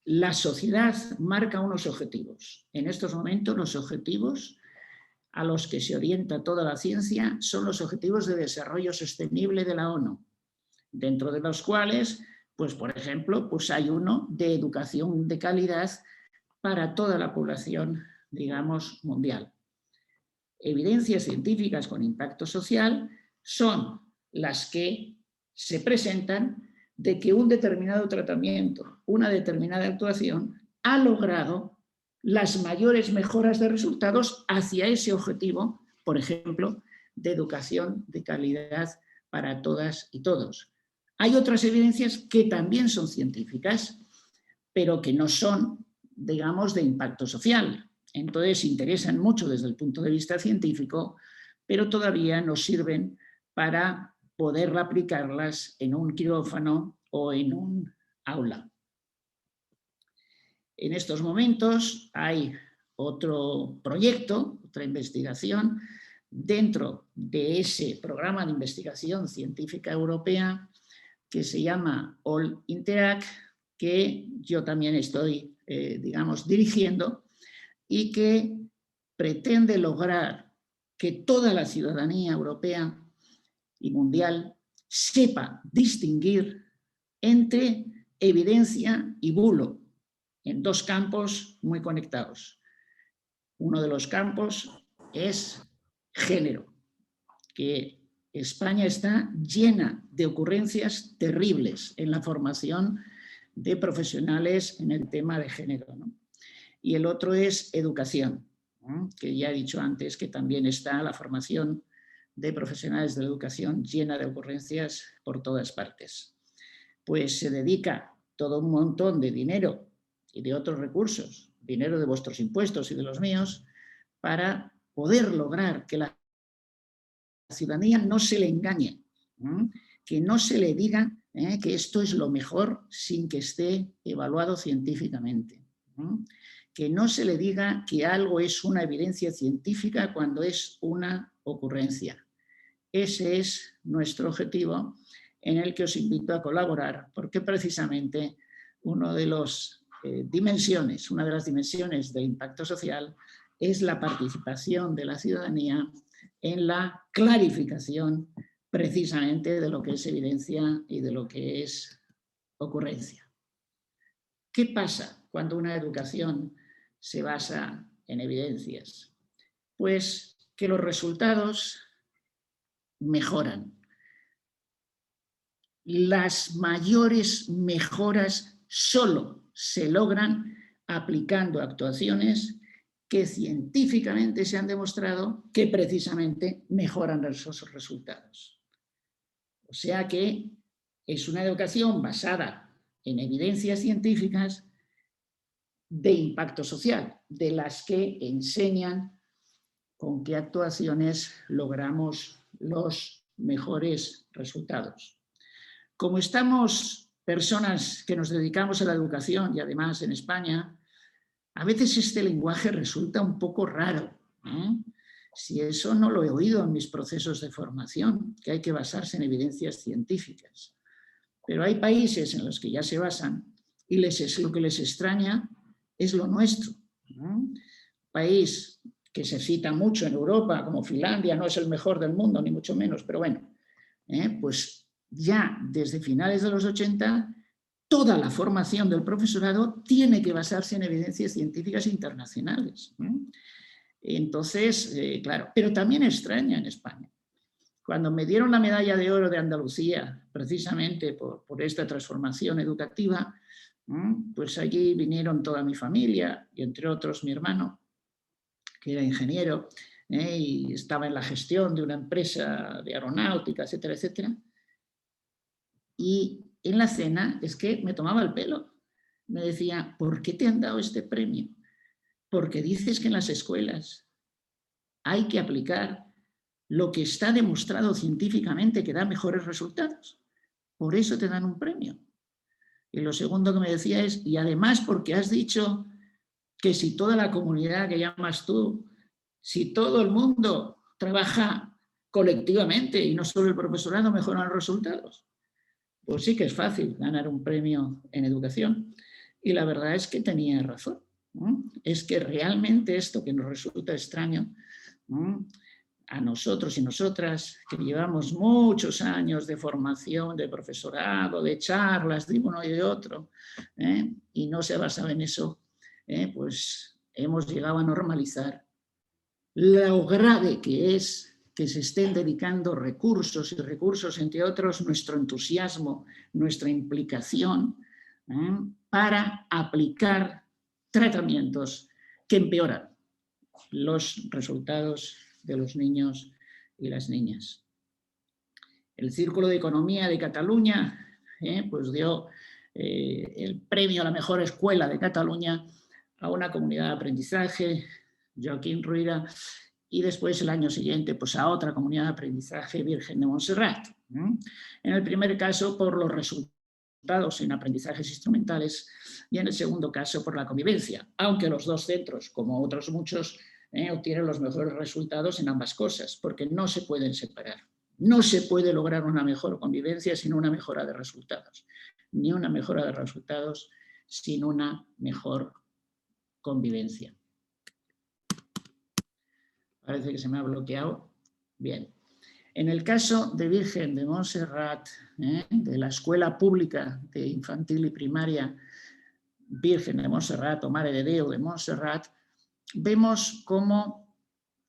la sociedad marca unos objetivos. En estos momentos los objetivos a los que se orienta toda la ciencia son los objetivos de desarrollo sostenible de la ONU, dentro de los cuales, pues por ejemplo, pues hay uno de educación de calidad para toda la población, digamos, mundial. Evidencias científicas con impacto social son las que se presentan de que un determinado tratamiento, una determinada actuación, ha logrado las mayores mejoras de resultados hacia ese objetivo, por ejemplo, de educación de calidad para todas y todos. Hay otras evidencias que también son científicas, pero que no son, digamos, de impacto social. Entonces interesan mucho desde el punto de vista científico, pero todavía no sirven para poder aplicarlas en un quirófano o en un aula. En estos momentos hay otro proyecto, otra investigación, dentro de ese programa de investigación científica europea que se llama All Interact, que yo también estoy, digamos, dirigiendo y que pretende lograr que toda la ciudadanía europea y mundial sepa distinguir entre evidencia y bulo, en dos campos muy conectados. Uno de los campos es género, que España está llena de ocurrencias terribles en la formación de profesionales en el tema de género, ¿no? Y el otro es educación, ¿no? Que ya he dicho antes que también está la formación de profesionales de la educación llena de ocurrencias por todas partes. Pues se dedica todo un montón de dinero y de otros recursos, dinero de vuestros impuestos y de los míos, para poder lograr que la ciudadanía no se le engañe, que no se le diga que esto es lo mejor sin que esté evaluado científicamente, que no se le diga que algo es una evidencia científica cuando es una ocurrencia. Ese es nuestro objetivo, en el que os invito a colaborar, porque precisamente una de las dimensiones del impacto social es la participación de la ciudadanía en la clarificación precisamente de lo que es evidencia y de lo que es ocurrencia. ¿Qué pasa cuando una educación se basa en evidencias? Pues que los resultados mejoran. Las mayores mejoras solo se logran aplicando actuaciones que científicamente se han demostrado que precisamente mejoran esos resultados. O sea que es una educación basada en evidencias científicas de impacto social, de las que enseñan con qué actuaciones logramos los mejores resultados. Como estamos personas que nos dedicamos a la educación y además en España, a veces este lenguaje resulta un poco raro, Si eso no lo he oído en mis procesos de formación, que hay que basarse en evidencias científicas. Pero hay países en los que ya se basan y lo que les extraña es lo nuestro. Un país que se cita mucho en Europa, como Finlandia, no es el mejor del mundo, ni mucho menos, pero bueno, pues ya desde finales de los 80, toda la formación del profesorado tiene que basarse en evidencias científicas internacionales. Entonces, claro, pero también extraña en España. Cuando me dieron la medalla de oro de Andalucía, precisamente por esta transformación educativa, pues allí vinieron toda mi familia y entre otros mi hermano, que era ingeniero y estaba en la gestión de una empresa de aeronáutica, etcétera, etcétera. Y en la cena es que me tomaba el pelo. Me decía, ¿por qué te han dado este premio? Porque dices que en las escuelas hay que aplicar lo que está demostrado científicamente que da mejores resultados. por eso te dan un premio. Y lo segundo que me decía es, y además porque has dicho que si toda la comunidad que llamas tú, si todo el mundo trabaja colectivamente y no solo el profesorado, mejoran los resultados. Pues sí que es fácil ganar un premio en educación. Y la verdad es que tenía razón, ¿no? Es que realmente esto que nos resulta extraño, ¿no?, a nosotros y nosotras, que llevamos muchos años de formación, de profesorado, de charlas de uno y de otro, y no se basaba en eso, pues hemos llegado a normalizar lo grave que es que se estén dedicando recursos y recursos, entre otros, nuestro entusiasmo, nuestra implicación, para aplicar tratamientos que empeoran los resultados de los niños y las niñas. El Círculo de Economía de Cataluña pues dio el premio a la mejor escuela de Cataluña a una comunidad de aprendizaje, Joaquín Ruyra, y después el año siguiente pues a otra comunidad de aprendizaje, Virgen de Montserrat. En el primer caso por los resultados en aprendizajes instrumentales y en el segundo caso por la convivencia, aunque los dos centros, como otros muchos, obtienen los mejores resultados en ambas cosas, porque no se pueden separar. No se puede lograr una mejor convivencia sin una mejora de resultados, ni una mejora de resultados sin una mejor convivencia. Parece que se me ha bloqueado. Bien. En el caso de Virgen de Montserrat, de la escuela pública de infantil y primaria Virgen de Montserrat o Mare de Déu de Montserrat, vemos cómo,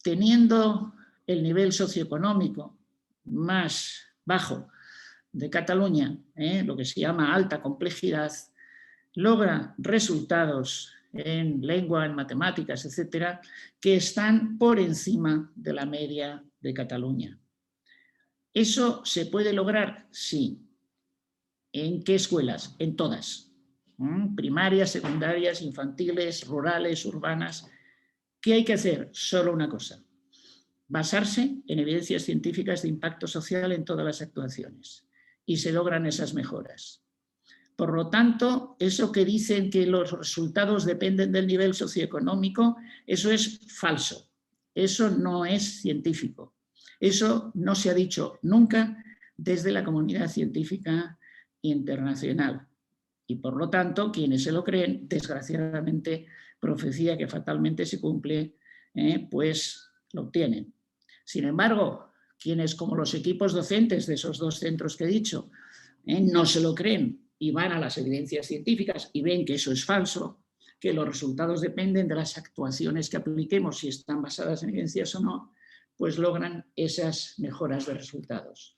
teniendo el nivel socioeconómico más bajo de Cataluña, lo que se llama alta complejidad, logra resultados en lengua, en matemáticas, etcétera, que están por encima de la media de Cataluña. ¿Eso se puede lograr? Sí. ¿En qué escuelas? En todas. Primarias, secundarias, infantiles, rurales, urbanas. ¿Qué hay que hacer? Solo una cosa: basarse en evidencias científicas de impacto social en todas las actuaciones. Y se logran esas mejoras. Por lo tanto, eso que dicen que los resultados dependen del nivel socioeconómico, eso es falso. Eso no es científico. Eso no se ha dicho nunca desde la comunidad científica internacional. Y por lo tanto, quienes se lo creen, desgraciadamente, profecía que fatalmente se cumple, pues lo obtienen. Sin embargo, quienes, como los equipos docentes de esos dos centros que he dicho, no se lo creen y van a las evidencias científicas y ven que eso es falso, que los resultados dependen de las actuaciones que apliquemos, si están basadas en evidencias o no, pues logran esas mejoras de resultados.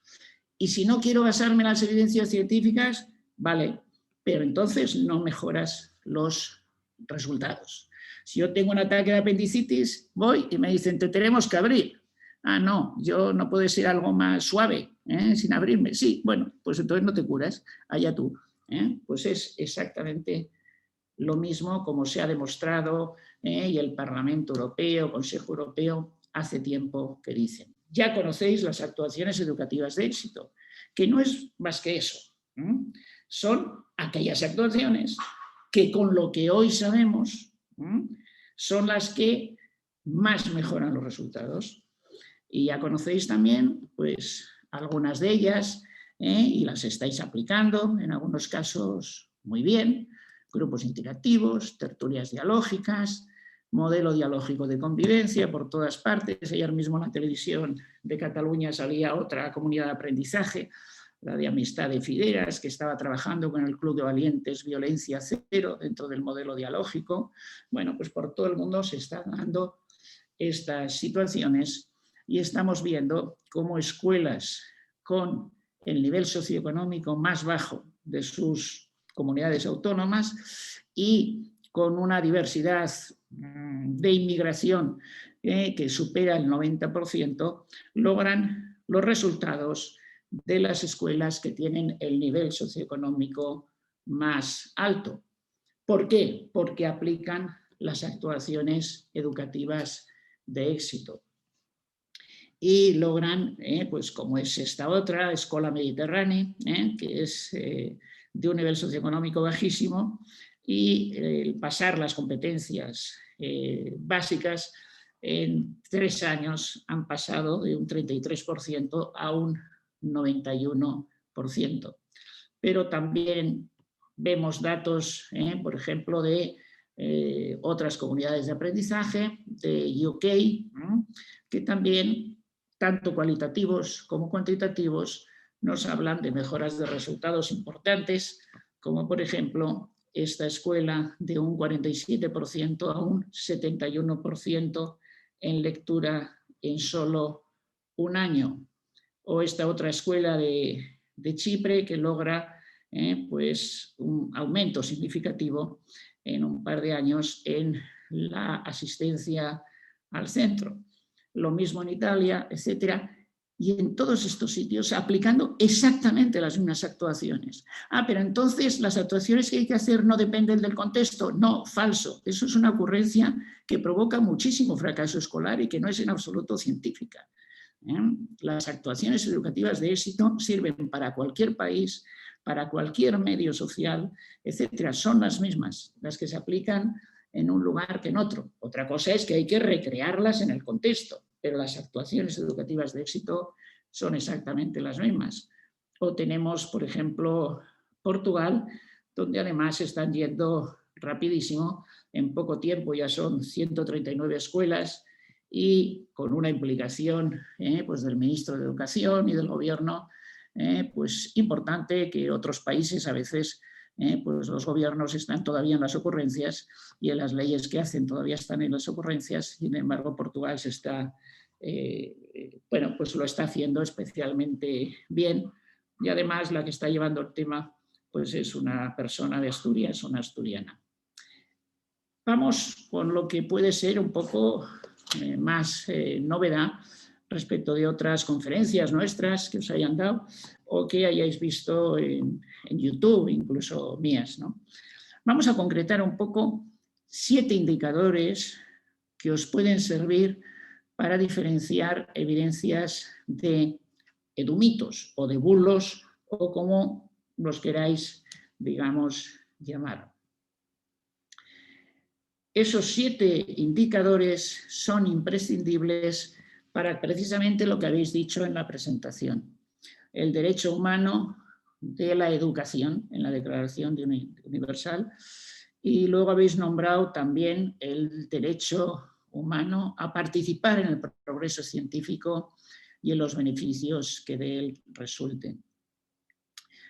Y si no quiero basarme en las evidencias científicas, vale, pero entonces no mejoras los resultados. Si yo tengo un ataque de apendicitis, voy y me dicen, te tenemos que abrir. Ah, no, yo no puede ser algo más suave, sin abrirme. Sí, bueno, pues entonces no te curas, allá tú. Pues es exactamente lo mismo como se ha demostrado, y el Parlamento Europeo, Consejo Europeo, hace tiempo que dicen. Ya conocéis las actuaciones educativas de éxito, que no es más que eso. Son aquellas actuaciones que con lo que hoy sabemos son las que más mejoran los resultados. Y ya conocéis también pues, algunas de ellas, y las estáis aplicando, en algunos casos muy bien: grupos interactivos, tertulias dialógicas, modelo dialógico de convivencia por todas partes. Ayer mismo en la televisión de Cataluña salía otra comunidad de aprendizaje, la de Amistad de Figueras, que estaba trabajando con el Club de Valientes Violencia Cero dentro del modelo dialógico. Bueno, pues por todo el mundo se están dando estas situaciones y estamos viendo cómo escuelas con el nivel socioeconómico más bajo de sus comunidades autónomas y con una diversidad de inmigración que supera el 90%, logran los resultados de las escuelas que tienen el nivel socioeconómico más alto. ¿Por qué? Porque aplican las actuaciones educativas de éxito. y logran, pues como es esta otra, Escola Mediterránea, que es de un nivel socioeconómico bajísimo, y el pasar las competencias básicas en 3 años han pasado de un 33% a un 91%. Pero también vemos datos, por ejemplo, de otras comunidades de aprendizaje, de UK, que también, tanto cualitativos como cuantitativos, nos hablan de mejoras de resultados importantes, como por ejemplo esta escuela de un 47% a un 71% en lectura en solo un año, o esta otra escuela de Chipre que logra pues un aumento significativo en un par de años en la asistencia al centro. Lo mismo en Italia, etcétera, y en todos estos sitios aplicando exactamente las mismas actuaciones. Pero entonces las actuaciones que hay que hacer no dependen del contexto. No, falso. Eso es una ocurrencia que provoca muchísimo fracaso escolar y que no es en absoluto científica. Las actuaciones educativas de éxito sirven para cualquier país, para cualquier medio social, etcétera. Son las mismas, las que se aplican en un lugar que en otro. Otra cosa es que hay que recrearlas en el contexto, pero las actuaciones educativas de éxito son exactamente las mismas. O tenemos, por ejemplo, Portugal, donde además están yendo rapidísimo, en poco tiempo ya son 139 escuelas y con una implicación pues del ministro de Educación y del gobierno pues importante, que otros países a veces pues los gobiernos están todavía en las ocurrencias y en las leyes que hacen todavía están en las ocurrencias. Sin embargo, Portugal se está, bueno, pues lo está haciendo especialmente bien, y además la que está llevando el tema pues es una persona de Asturias, una asturiana. Vamos con lo que puede ser un poco más novedad respecto de otras conferencias nuestras que os hayan dado o que hayáis visto en YouTube, incluso mías, ¿no? Vamos a concretar un poco 7 indicadores que os pueden servir para diferenciar evidencias de edumitos o de bulos o como los queráis, digamos, llamar. Esos 7 indicadores son imprescindibles para precisamente lo que habéis dicho en la presentación. El derecho humano de la educación en la Declaración Universal, y luego habéis nombrado también el derecho humano a participar en el progreso científico y en los beneficios que de él resulten.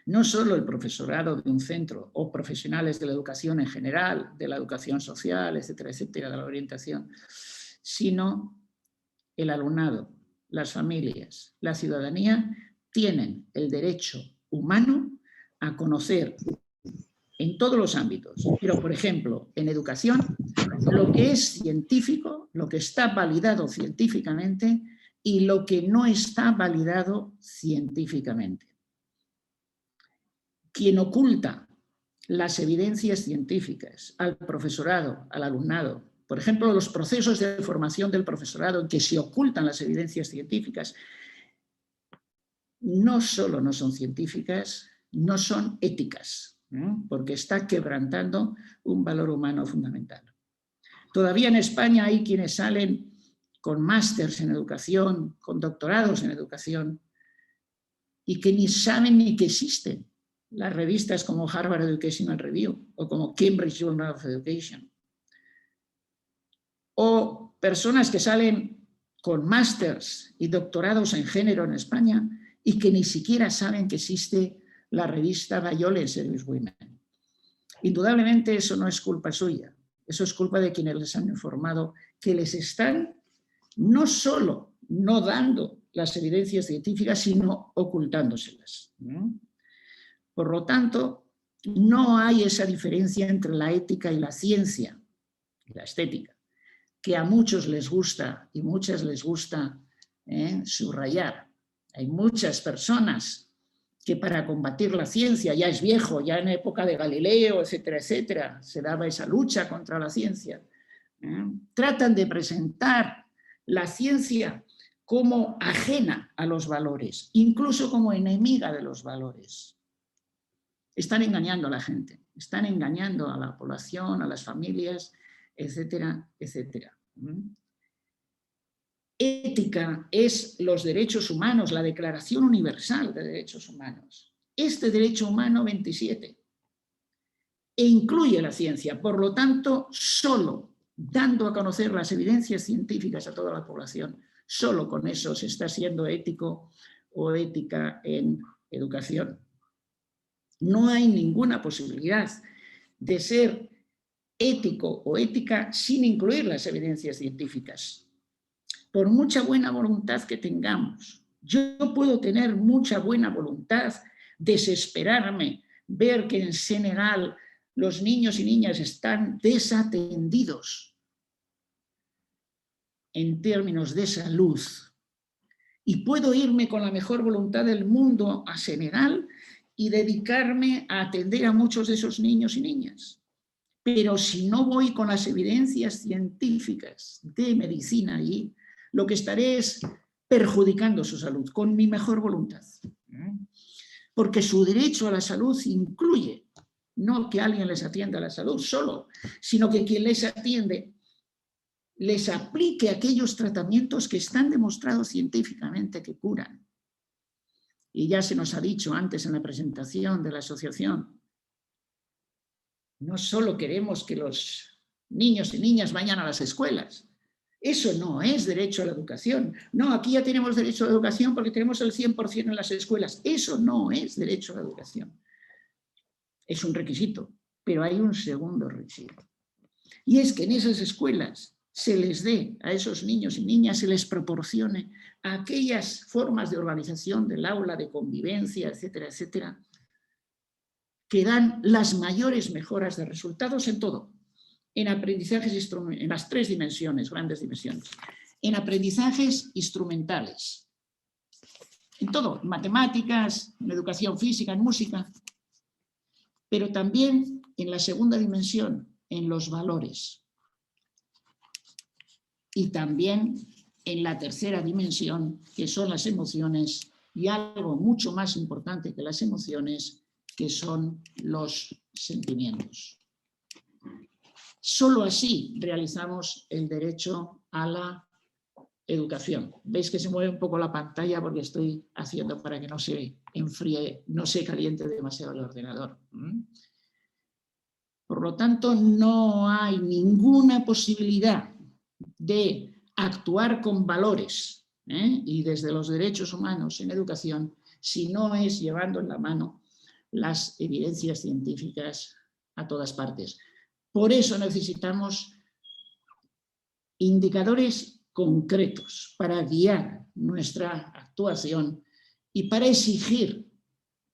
No solo el profesorado de un centro o profesionales de la educación en general, de la educación social, etcétera, etcétera, de la orientación, sino el alumnado, las familias, la ciudadanía tienen el derecho humano a conocer en todos los ámbitos, pero por ejemplo en educación, lo que es científico, lo que está validado científicamente y lo que no está validado científicamente. Quien oculta las evidencias científicas al profesorado, al alumnado, por ejemplo, los procesos de formación del profesorado en que se ocultan las evidencias científicas, no solo no son científicas, no son éticas, ¿no? Porque está quebrantando un valor humano fundamental. Todavía en España hay quienes salen con másters en educación, con doctorados en educación, y que ni saben ni que existen las revistas como Harvard Educational Review o como Cambridge Journal of Education. O personas que salen con másters y doctorados en género en España y que ni siquiera saben que existe la revista Violence Service Women. Indudablemente eso no es culpa suya, eso es culpa de quienes les han informado que les están no solo no dando las evidencias científicas, sino ocultándoselas, ¿no? Por lo tanto, no hay esa diferencia entre la ética y la ciencia, y la estética, que a muchos les gusta y muchas les gusta subrayar. Hay muchas personas que para combatir la ciencia, ya es viejo, ya en época de Galileo, etcétera, etcétera, se daba esa lucha contra la ciencia, tratan de presentar la ciencia como ajena a los valores, incluso como enemiga de los valores. Están engañando a la gente, están engañando a la población, a las familias, etcétera, etcétera. Ética es los derechos humanos, la Declaración Universal de Derechos Humanos. Este derecho humano 27 e incluye la ciencia, por lo tanto, solo dando a conocer las evidencias científicas a toda la población, solo con eso se está siendo ético o ética en educación. No hay ninguna posibilidad de ser ético o ética sin incluir las evidencias científicas. Por mucha buena voluntad que tengamos, yo puedo tener mucha buena voluntad, desesperarme, ver que en Senegal los niños y niñas están desatendidos en términos de salud, y puedo irme con la mejor voluntad del mundo a Senegal y dedicarme a atender a muchos de esos niños y niñas. Pero si no voy con las evidencias científicas de medicina allí, lo que estaré es perjudicando su salud con mi mejor voluntad. Porque su derecho a la salud incluye no que alguien les atienda a la salud solo, sino que quien les atiende les aplique aquellos tratamientos que están demostrados científicamente que curan. Y ya se nos ha dicho antes en la presentación de la asociación, no solo queremos que los niños y niñas vayan a las escuelas. Eso no es derecho a la educación. No, aquí ya tenemos derecho a la educación porque tenemos el 100% en las escuelas. Eso no es derecho a la educación. Es un requisito, pero hay un segundo requisito. Y es que en esas escuelas se les dé a esos niños y niñas, se les proporcione aquellas formas de organización del aula, de convivencia, etcétera, etcétera, que dan las mayores mejoras de resultados en todo. En aprendizajes, en las 3 dimensiones, grandes dimensiones. En aprendizajes instrumentales. En todo, en matemáticas, en educación física, en música. Pero también en la segunda dimensión, en los valores. Y también en la tercera dimensión, que son las emociones, y algo mucho más importante que las emociones, que son los sentimientos. Solo así realizamos el derecho a la educación. Veis que se mueve un poco la pantalla porque estoy haciendo para que no se enfríe, no se caliente demasiado el ordenador. Por lo tanto, no hay ninguna posibilidad de actuar con valores y desde los derechos humanos en educación si no es llevando en la mano las evidencias científicas a todas partes. Por eso necesitamos indicadores concretos para guiar nuestra actuación y para exigir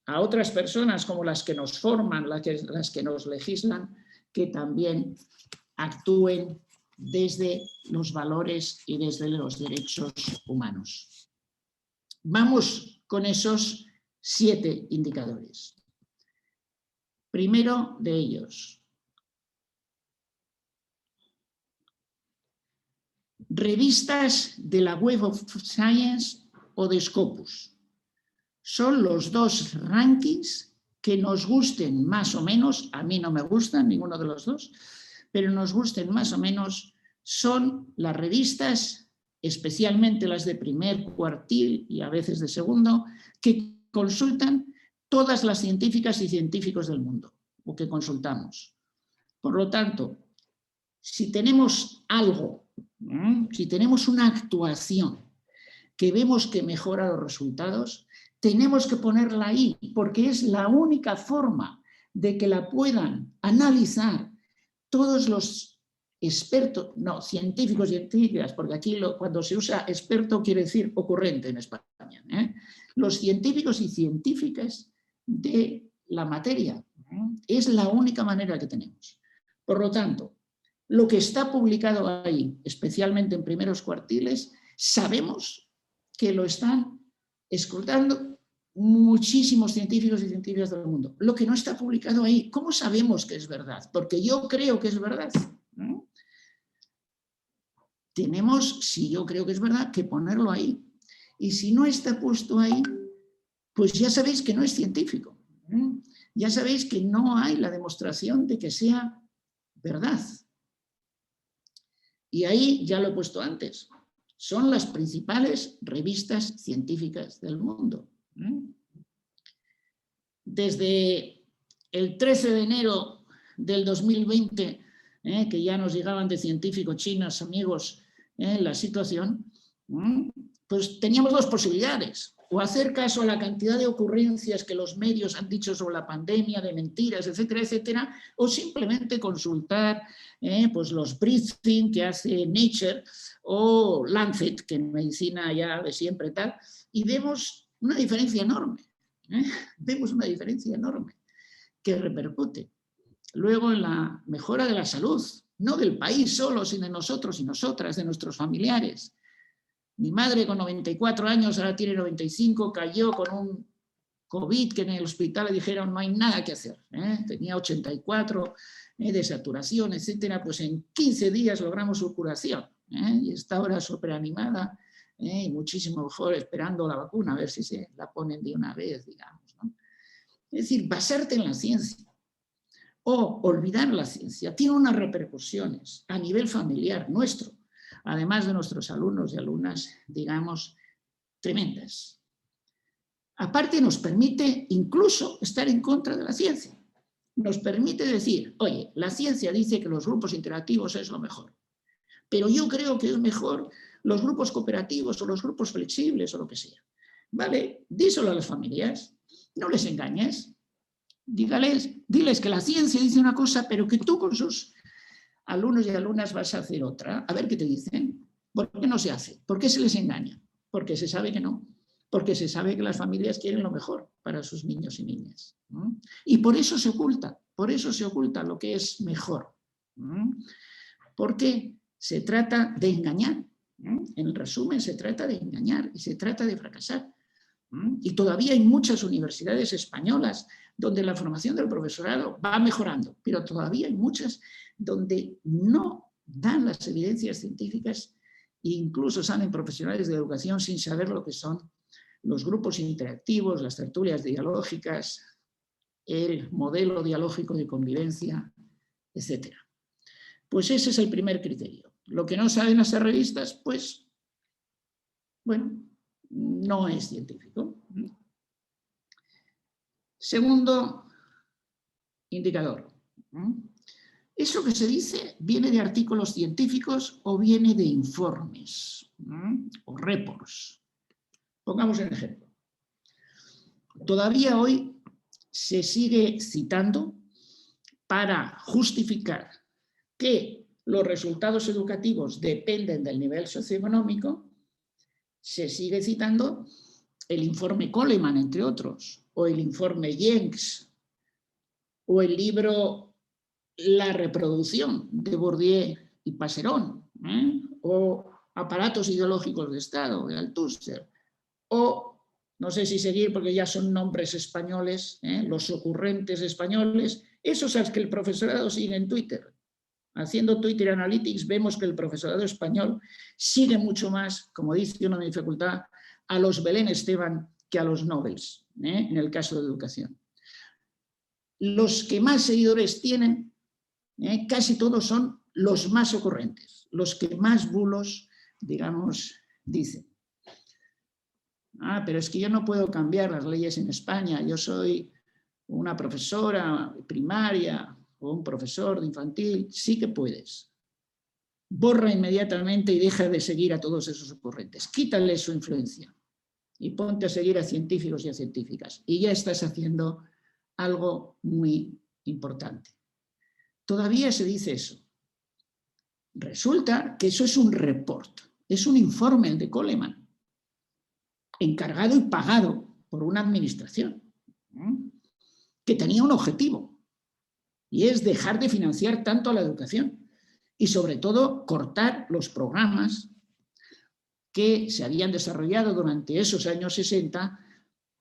a otras personas como las que nos forman, las que nos legislan, que también actúen desde los valores y desde los derechos humanos. Vamos con esos 7 indicadores. Primero de ellos, revistas de la Web of Science o de Scopus. Son los 2 rankings que nos gusten más o menos, a mí no me gustan ninguno de los 2, pero nos gusten más o menos, son las revistas, especialmente las de primer cuartil y a veces de segundo, que consultan todas las científicas y científicos del mundo, o que consultamos. Por lo tanto, si tenemos algo, si tenemos una actuación que vemos que mejora los resultados, tenemos que ponerla ahí, porque es la única forma de que la puedan analizar todos los expertos, no, científicos y científicas, porque aquí cuando se usa experto quiere decir ocurrente en España, los científicos y científicas de la materia. Es la única manera que tenemos. Por lo tanto, lo que está publicado ahí, especialmente en primeros cuartiles, sabemos que lo están escrutando muchísimos científicos y científicas del mundo. Lo que no está publicado ahí, ¿cómo sabemos que es verdad? Porque yo creo que es verdad. tenemos, si yo creo que es verdad, que ponerlo ahí. Y si no está puesto ahí, pues ya sabéis que no es científico. Ya sabéis que no hay la demostración de que sea verdad. Y ahí ya lo he puesto antes. Son las principales revistas científicas del mundo. Desde el 13 de enero del 2020, que ya nos llegaban de científicos chinos, amigos, la situación, pues teníamos dos posibilidades. O hacer caso a la cantidad de ocurrencias que los medios han dicho sobre la pandemia, de mentiras, etcétera, etcétera, o simplemente consultar pues los briefings que hace Nature o Lancet, que en medicina ya de siempre tal, y vemos una diferencia enorme. Vemos una diferencia enorme que repercute luego en la mejora de la salud, no del país solo, sino de nosotros y nosotras, de nuestros familiares. Mi madre con 94 años, ahora tiene 95, cayó con un COVID que en el hospital le dijeron no hay nada que hacer. Tenía 84 de saturación, etcétera. Pues en 15 días logramos su curación. Y está ahora súper animada y muchísimo mejor, esperando la vacuna, a ver si se la ponen de una vez, digamos, ¿no? Es decir, basarte en la ciencia o olvidar la ciencia tiene unas repercusiones a nivel familiar nuestro, además de nuestros alumnos y alumnas, digamos, tremendas. Aparte nos permite incluso estar en contra de la ciencia. Nos permite decir, oye, la ciencia dice que los grupos interactivos es lo mejor, pero yo creo que es mejor los grupos cooperativos o los grupos flexibles o lo que sea. ¿Vale? Díselo a las familias, no les engañes, diles que la ciencia dice una cosa, pero que tú con sus alumnos y alumnas vas a hacer otra, a ver qué te dicen. ¿Por qué no se hace? ¿Por qué se les engaña? Porque se sabe que no, porque se sabe que las familias quieren lo mejor para sus niños y niñas, ¿no? Y por eso se oculta lo que es mejor, ¿no? Porque se trata de engañar, ¿no? En resumen, se trata de engañar y se trata de fracasar, ¿no? Y todavía hay muchas universidades españolas donde la formación del profesorado va mejorando, pero todavía hay muchas donde no dan las evidencias científicas e incluso salen profesionales de educación sin saber lo que son los grupos interactivos, las tertulias dialógicas, el modelo dialógico de convivencia, etc. Pues ese es el primer criterio. Lo que no saben esas revistas, pues, bueno, no es científico. Segundo indicador. Eso que se dice viene de artículos científicos o viene de informes o reports. Pongamos un ejemplo. Todavía hoy se sigue citando para justificar que los resultados educativos dependen del nivel socioeconómico, se sigue citando el informe Coleman, entre otros, o el informe Jenks, o el libro La reproducción de Bourdieu y Passerón, o Aparatos ideológicos de Estado, de Althusser, o, no sé si seguir porque ya son nombres españoles, los ocurrentes españoles, esos a los que el profesorado sigue en Twitter. Haciendo Twitter Analytics vemos que el profesorado español sigue mucho más, como dice uno de mi facultad, a los Belén Esteban que a los Nobels, en el caso de educación. Los que más seguidores tienen, casi todos son los más ocurrentes, los que más bulos, digamos, dicen. Pero es que yo no puedo cambiar las leyes en España, yo soy una profesora primaria o un profesor de infantil. Sí que puedes. Borra inmediatamente y deja de seguir a todos esos ocurrentes. Quítale su influencia y ponte a seguir a científicos y a científicas. Y ya estás haciendo algo muy importante. Todavía se dice eso. Resulta que eso es un report, es un informe, el de Coleman, encargado y pagado por una administración, que tenía un objetivo, y es dejar de financiar tanto a la educación y sobre todo cortar los programas que se habían desarrollado durante esos años 60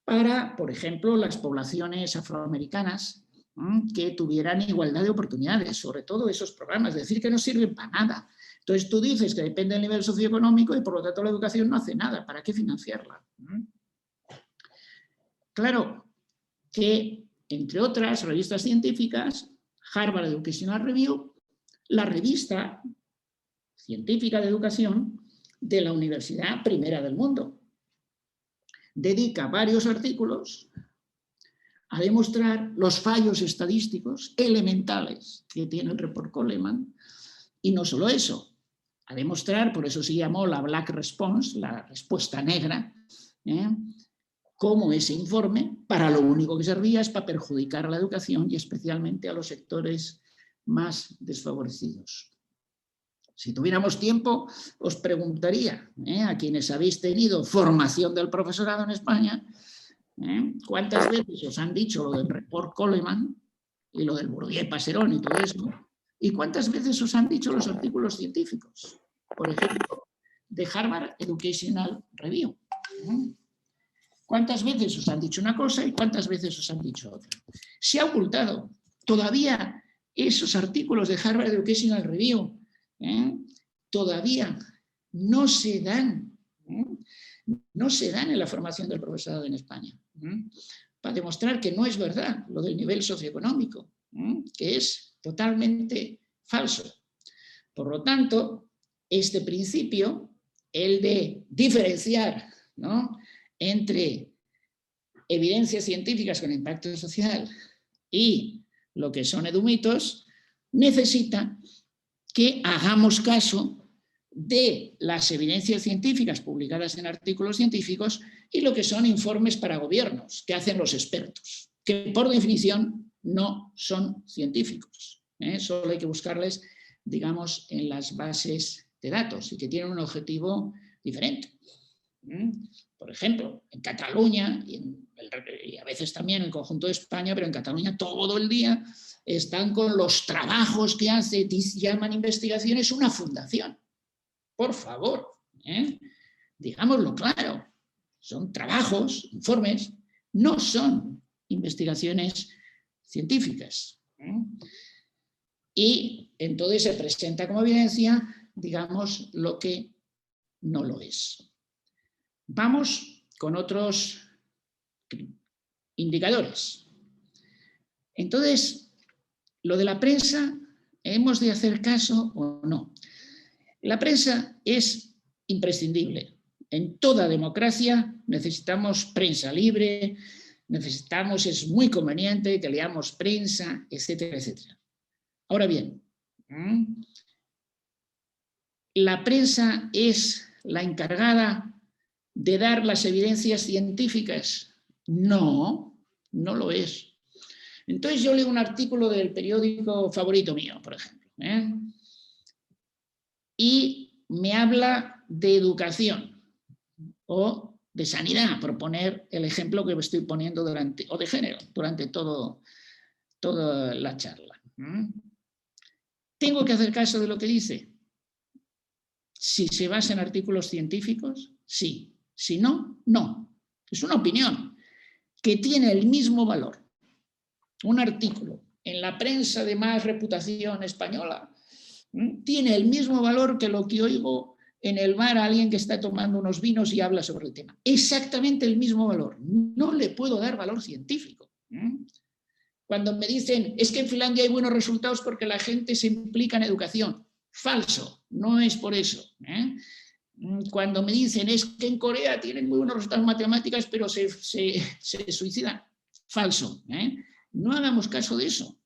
para, por ejemplo, las poblaciones afroamericanas que tuvieran igualdad de oportunidades, sobre todo esos programas, es decir, que no sirven para nada. Entonces tú dices que depende del nivel socioeconómico y por lo tanto la educación no hace nada. ¿Para qué financiarla? Claro que, entre otras revistas científicas, Harvard Educational Review, la revista científica de educación de la universidad primera del mundo, dedica varios artículos a demostrar los fallos estadísticos elementales que tiene el report Coleman, y no solo eso, a demostrar, por eso se llamó la Black Response, la respuesta negra, cómo ese informe para lo único que servía es para perjudicar a la educación y especialmente a los sectores más desfavorecidos. Si tuviéramos tiempo, os preguntaría a quienes habéis tenido formación del profesorado en España, ¿cuántas veces os han dicho lo del report Coleman y lo del Bourdieu-Passerón y todo eso? ¿Y cuántas veces os han dicho los artículos científicos? Por ejemplo, de Harvard Educational Review. ¿Cuántas veces os han dicho una cosa y cuántas veces os han dicho otra? Se ha ocultado. Todavía esos artículos de Harvard Educational Review todavía no se dan en la formación del profesorado en España, para demostrar que no es verdad lo del nivel socioeconómico, que es totalmente falso. Por lo tanto, este principio, el de diferenciar, ¿no?, entre evidencias científicas con impacto social y lo que son edumitos, necesita que hagamos caso de las evidencias científicas publicadas en artículos científicos y lo que son informes para gobiernos que hacen los expertos, que por definición no son científicos. Solo hay que buscarles, digamos, en las bases de datos y que tienen un objetivo diferente. Por ejemplo, en Cataluña, y a veces también en el conjunto de España, pero en Cataluña todo el día están con los trabajos que hace, llaman investigaciones, una fundación. Por favor, digámoslo claro, son trabajos, informes, no son investigaciones científicas. Y entonces se presenta como evidencia, digamos, lo que no lo es. Vamos con otros indicadores. Entonces, lo de la prensa, ¿hemos de hacer caso o no? La prensa es imprescindible. En toda democracia necesitamos prensa libre, es muy conveniente que leamos prensa, etcétera, etcétera. Ahora bien, ¿la prensa es la encargada de dar las evidencias científicas? No, no lo es. Entonces yo leo un artículo del periódico favorito mío, por ejemplo, y me habla de educación o de sanidad, por poner el ejemplo que me estoy poniendo o de género, durante toda la charla. ¿Tengo que hacer caso de lo que dice? Si se basa en artículos científicos, sí. Si no, no. Es una opinión que tiene el mismo valor. Un artículo en la prensa de más reputación española tiene el mismo valor que lo que oigo en el bar a alguien que está tomando unos vinos y habla sobre el tema. Exactamente el mismo valor. No le puedo dar valor científico. Cuando me dicen, es que en Finlandia hay buenos resultados porque la gente se implica en educación. Falso, no es por eso. Cuando me dicen, es que en Corea tienen muy buenos resultados en matemáticas, pero se suicidan. Falso. No hagamos caso de eso.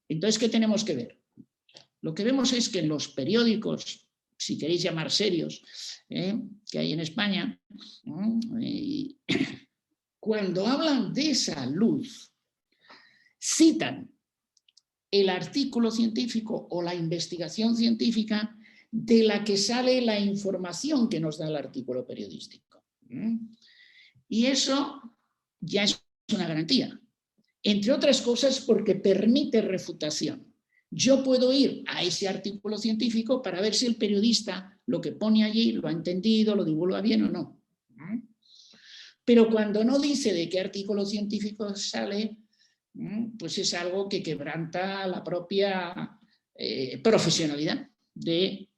Entonces, ¿qué tenemos que ver? Lo que vemos es que en los periódicos, si queréis llamar serios, que hay en España, cuando hablan de salud, citan el artículo científico o la investigación científica de la que sale la información que nos da el artículo periodístico. Y eso ya es una garantía. Entre otras cosas porque permite refutación. Yo puedo ir a ese artículo científico para ver si el periodista lo que pone allí lo ha entendido, lo divulga bien o no. Pero cuando no dice de qué artículo científico sale, pues es algo que quebranta la propia profesionalidad de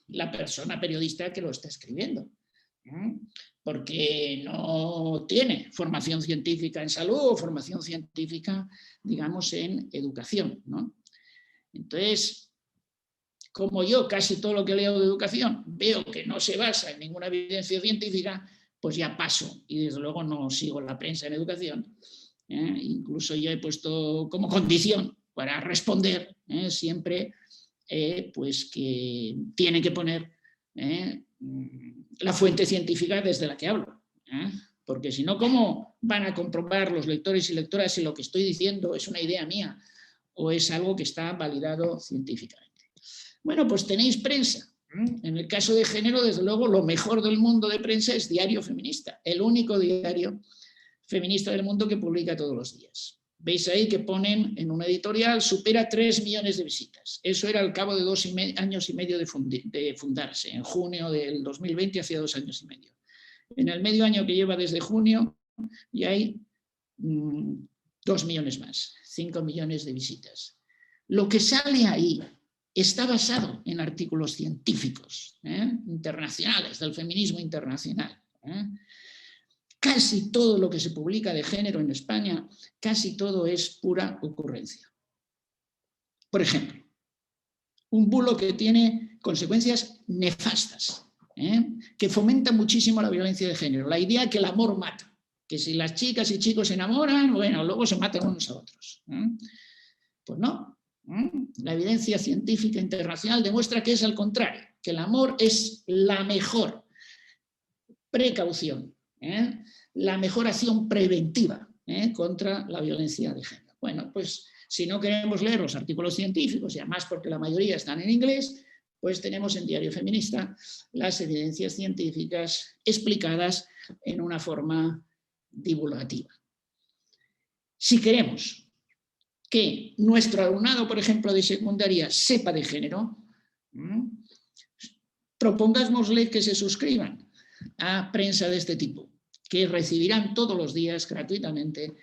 la persona periodista que lo está escribiendo, porque no tiene formación científica en salud o formación científica, digamos, en educación, ¿no? Entonces, como yo casi todo lo que leo de educación veo que no se basa en ninguna evidencia científica, pues ya paso y desde luego no sigo la prensa en educación. Incluso yo he puesto como condición para responder siempre pues que tiene que poner la fuente científica desde la que hablo. Porque si no, ¿cómo van a comprobar los lectores y lectoras si lo que estoy diciendo es una idea mía o es algo que está validado científicamente? Bueno, pues tenéis prensa. En el caso de género, desde luego, lo mejor del mundo de prensa es Diario Feminista, el único diario feminista del mundo que publica todos los días. Veis ahí que ponen en una editorial, supera 3 millones de visitas. Eso era al cabo de 2 años y medio de fundarse, en junio del 2020, hacía 2 años y medio. En el medio año que lleva desde junio, ya hay 2 millones más, 5 millones de visitas. Lo que sale ahí está basado en artículos científicos internacionales, del feminismo internacional. Casi todo lo que se publica de género en España, casi todo es pura ocurrencia. Por ejemplo, un bulo que tiene consecuencias nefastas, que fomenta muchísimo la violencia de género, la idea que el amor mata, que si las chicas y chicos se enamoran, bueno, luego se matan unos a otros. Pues no. La evidencia científica internacional demuestra que es al contrario, que el amor es la mejor precaución, la mejor acción preventiva contra la violencia de género. Bueno, pues si no queremos leer los artículos científicos, y además porque la mayoría están en inglés, pues tenemos en Diario Feminista las evidencias científicas explicadas en una forma divulgativa. Si queremos que nuestro alumnado, por ejemplo, de secundaria sepa de género, propongámosle que se suscriban a prensa de este tipo, que recibirán todos los días gratuitamente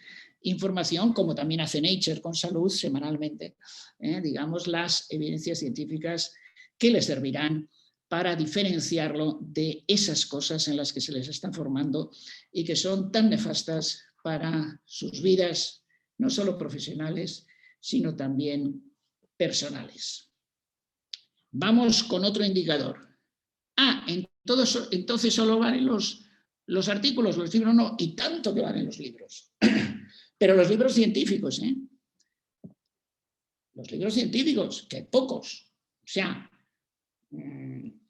información, como también hace Nature con salud semanalmente, digamos, las evidencias científicas que les servirán para diferenciarlo de esas cosas en las que se les está formando y que son tan nefastas para sus vidas, no solo profesionales, sino también personales. Vamos con otro indicador. Entonces solo valen los artículos, los libros no, y tanto que valen los libros. Pero los libros científicos, los libros científicos, que hay pocos. O sea,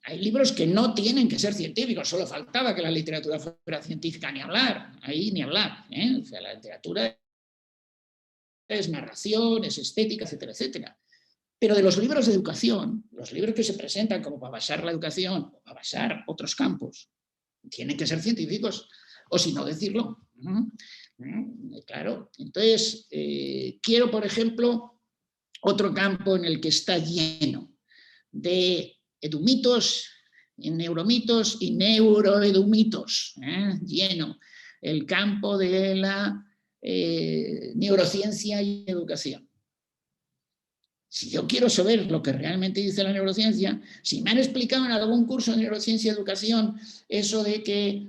hay libros que no tienen que ser científicos, solo faltaba que la literatura fuera científica, ni hablar, ahí ni hablar. O sea, la literatura es narración, es estética, etcétera, etcétera. Pero de los libros de educación, los libros que se presentan como para basar la educación o para basar otros campos, tienen que ser científicos, o si no decirlo. Claro, entonces quiero, por ejemplo, otro campo en el que está lleno de edumitos, neuromitos y neuroedumitos, lleno el campo de la neurociencia y educación. Si yo quiero saber lo que realmente dice la neurociencia, si me han explicado en algún curso de neurociencia y educación eso de que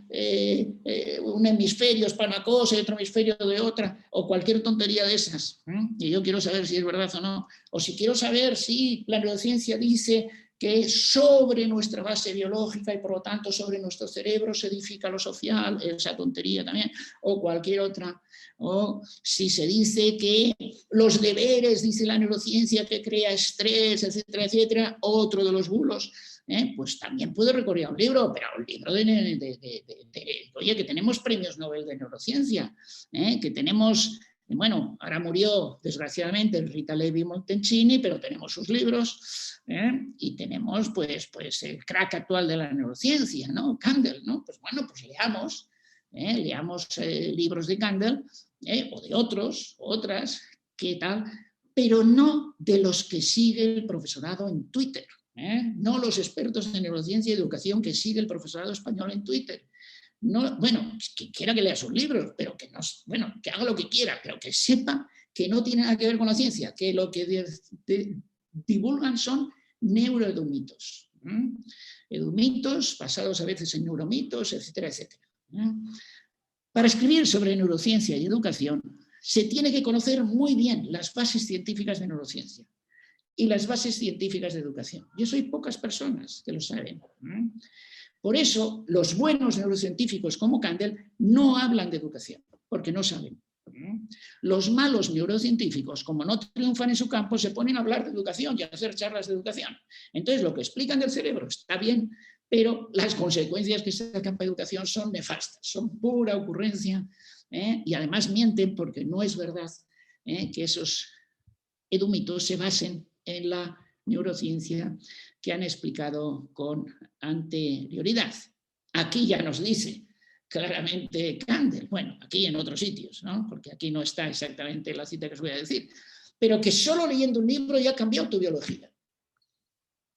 un hemisferio es para una cosa y otro hemisferio de otra, o cualquier tontería de esas, y yo quiero saber si es verdad o no, o si quiero saber si la neurociencia dice que sobre nuestra base biológica y por lo tanto sobre nuestro cerebro se edifica lo social, esa tontería también, o cualquier otra, o si se dice que los deberes, dice la neurociencia, que crea estrés, etcétera, etcétera, otro de los bulos, pues también puedo recurrir a un libro, pero a un libro oye, que tenemos premios Nobel de neurociencia, que tenemos... Bueno, ahora murió, desgraciadamente, Rita Levi Montalcini, pero tenemos sus libros y tenemos pues el crack actual de la neurociencia, ¿no? Kandel, ¿no? Pues bueno, pues leamos libros de Kandel o de otras, ¿qué tal? Pero no de los que sigue el profesorado en Twitter, no los expertos en neurociencia y educación que sigue el profesorado español en Twitter. No, bueno, que quiera que lea sus libros, pero que no, bueno, que haga lo que quiera, pero que sepa que no tiene nada que ver con la ciencia, que lo que divulgan son neuroedumitos. Edumitos basados a veces en neuromitos, etcétera, etcétera. Para escribir sobre neurociencia y educación se tiene que conocer muy bien las bases científicas de neurociencia y las bases científicas de educación. Y eso hay pocas personas que lo saben. Por eso los buenos neurocientíficos como Kandel no hablan de educación, porque no saben. Los malos neurocientíficos, como no triunfan en su campo, se ponen a hablar de educación y a hacer charlas de educación. Entonces, lo que explican del cerebro está bien, pero las consecuencias que sacan para educación son nefastas, son pura ocurrencia, y además mienten porque no es verdad que esos edumitos se basen en la neurociencia que han explicado con anterioridad. Aquí ya nos dice claramente Kandel, bueno, aquí en otros sitios, ¿no? Porque aquí no está exactamente la cita que os voy a decir, pero que solo leyendo un libro ya ha cambiado tu biología.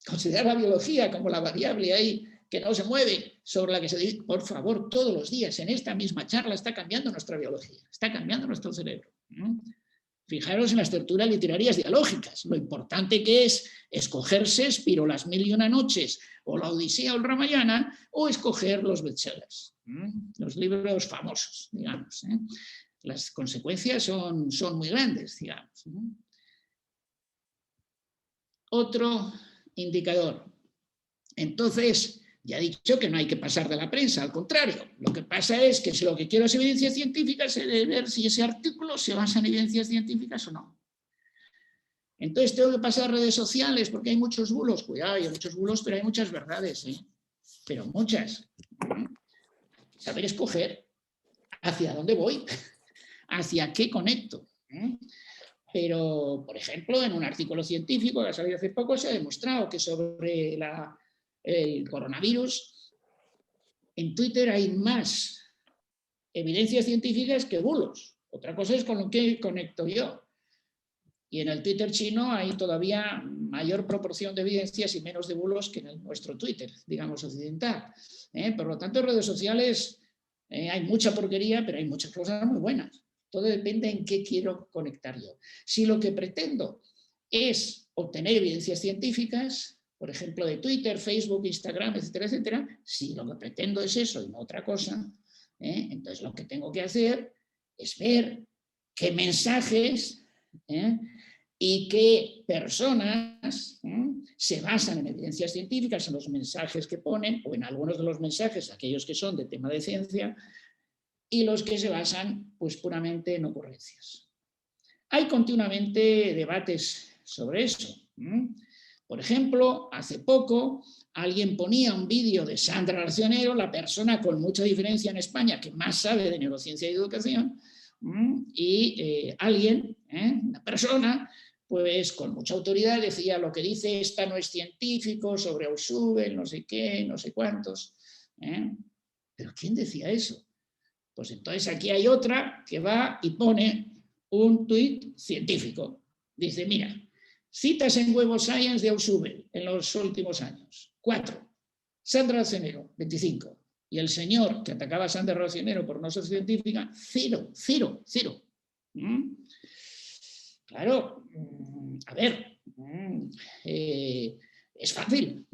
Considerar la biología como la variable ahí que no se mueve, sobre la que se dice, por favor, todos los días en esta misma charla está cambiando nuestra biología, está cambiando nuestro cerebro. Fijaros en las tertulias literarias dialógicas, lo importante que es escoger Shakespeare o Las Mil y Una Noches, o la Odisea o el Ramayana, o escoger los bestsellers, los libros famosos, digamos. Las consecuencias son muy grandes, digamos. Otro indicador. Entonces, ya he dicho que no hay que pasar de la prensa, al contrario. Lo que pasa es que si lo que quiero es evidencias científicas, he de ver si ese artículo se basa en evidencias científicas o no. Entonces tengo que pasar a redes sociales porque hay muchos bulos. Cuidado, hay muchos bulos, pero hay muchas verdades, pero muchas. Saber escoger hacia dónde voy, hacia qué conecto. Pero, por ejemplo, en un artículo científico que ha salido hace poco se ha demostrado que sobre el coronavirus, en Twitter hay más evidencias científicas que bulos. Otra cosa es con lo que conecto yo. Y en el Twitter chino hay todavía mayor proporción de evidencias y menos de bulos que en nuestro Twitter, digamos, occidental. Por lo tanto, en redes sociales hay mucha porquería, pero hay muchas cosas muy buenas. Todo depende en qué quiero conectar yo. Si lo que pretendo es obtener evidencias científicas, por ejemplo, de Twitter, Facebook, Instagram, etcétera, etcétera, si lo que pretendo es eso y no otra cosa, entonces lo que tengo que hacer es ver qué mensajes y qué personas se basan en evidencias científicas, en los mensajes que ponen, o en algunos de los mensajes, aquellos que son de tema de ciencia, y los que se basan pues puramente en ocurrencias. Hay continuamente debates sobre eso. Por ejemplo, hace poco alguien ponía un vídeo de Sandra Racionero, la persona con mucha diferencia en España que más sabe de neurociencia y educación, y alguien, una persona, pues con mucha autoridad decía lo que dice esta no es científico, sobre Ausubel, no sé qué, no sé cuántos. ¿Pero quién decía eso? Pues entonces aquí hay otra que va y pone un tuit científico. Dice, mira, citas en Web of Science de Ausubel en los últimos años. 4. Sandra Racionero, 25. Y el señor que atacaba a Sandra Racionero por no ser científica, 0. Claro, a ver, es fácil.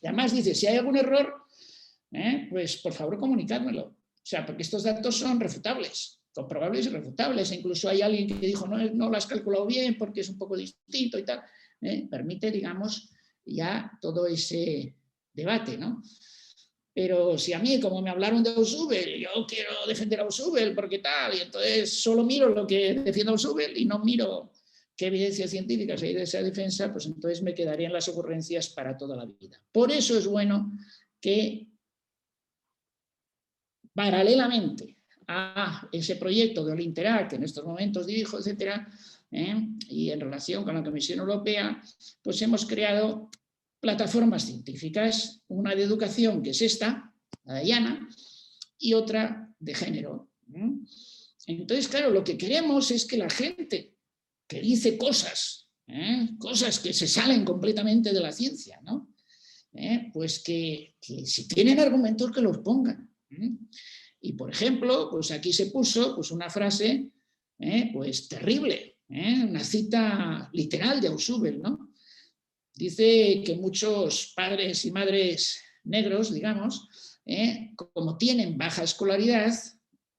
Además dice, si hay algún error, pues por favor comunicádmelo. O sea, porque estos datos son refutables, comprobables y refutables. E incluso hay alguien que dijo, no lo has calculado bien porque es un poco distinto y tal. Permite, digamos, ya todo ese debate, ¿no? Pero si a mí, como me hablaron de Ausubel, yo quiero defender a Ausubel porque tal, y entonces solo miro lo que defiende Ausubel y no miro qué evidencias científicas hay de esa defensa, pues entonces me quedaría en las ocurrencias para toda la vida. Por eso es bueno que paralelamente a ese proyecto de Olinterac, que en estos momentos dirijo, etcétera, y en relación con la Comisión Europea, pues hemos creado plataformas científicas, una de educación, que es esta, la de Diana, y otra de género. Entonces, claro, lo que queremos es que la gente que dice cosas que se salen completamente de la ciencia, ¿no? Pues que si tienen argumentos que los pongan. Y por ejemplo, pues aquí se puso pues una frase pues terrible, una cita literal de Ausubel, ¿no? Dice que muchos padres y madres negros, digamos, como tienen baja escolaridad,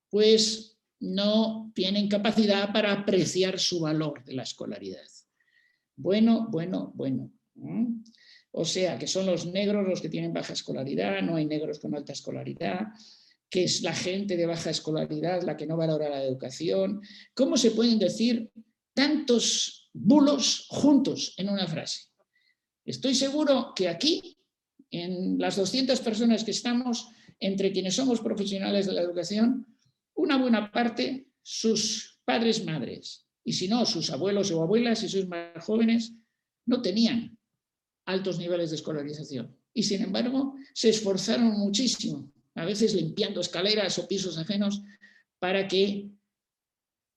pues no tienen capacidad para apreciar su valor de la escolaridad. Bueno. O sea, que son los negros los que tienen baja escolaridad, no hay negros con alta escolaridad, que es la gente de baja escolaridad la que no valora la educación. ¿Cómo se pueden decir tantos bulos juntos en una frase? Estoy seguro que aquí, en las 200 personas que estamos, entre quienes somos profesionales de la educación, una buena parte, sus padres, madres, y si no, sus abuelos o abuelas, si sois más jóvenes, no tenían altos niveles de escolarización. Y sin embargo, se esforzaron muchísimo, a veces limpiando escaleras o pisos ajenos, para que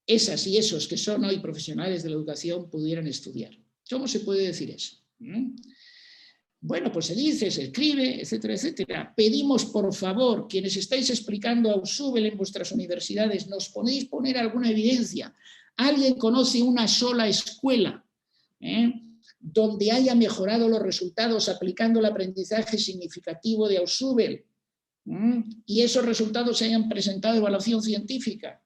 esas y esos que son hoy profesionales de la educación pudieran estudiar. ¿Cómo se puede decir eso? Bueno, pues se dice, se escribe, etcétera, etcétera. Pedimos, por favor, quienes estáis explicando a Ausubel en vuestras universidades, ¿nos podéis poner alguna evidencia? ¿Alguien conoce una sola escuela donde haya mejorado los resultados aplicando el aprendizaje significativo de Ausubel y esos resultados se hayan presentado en evaluación científica?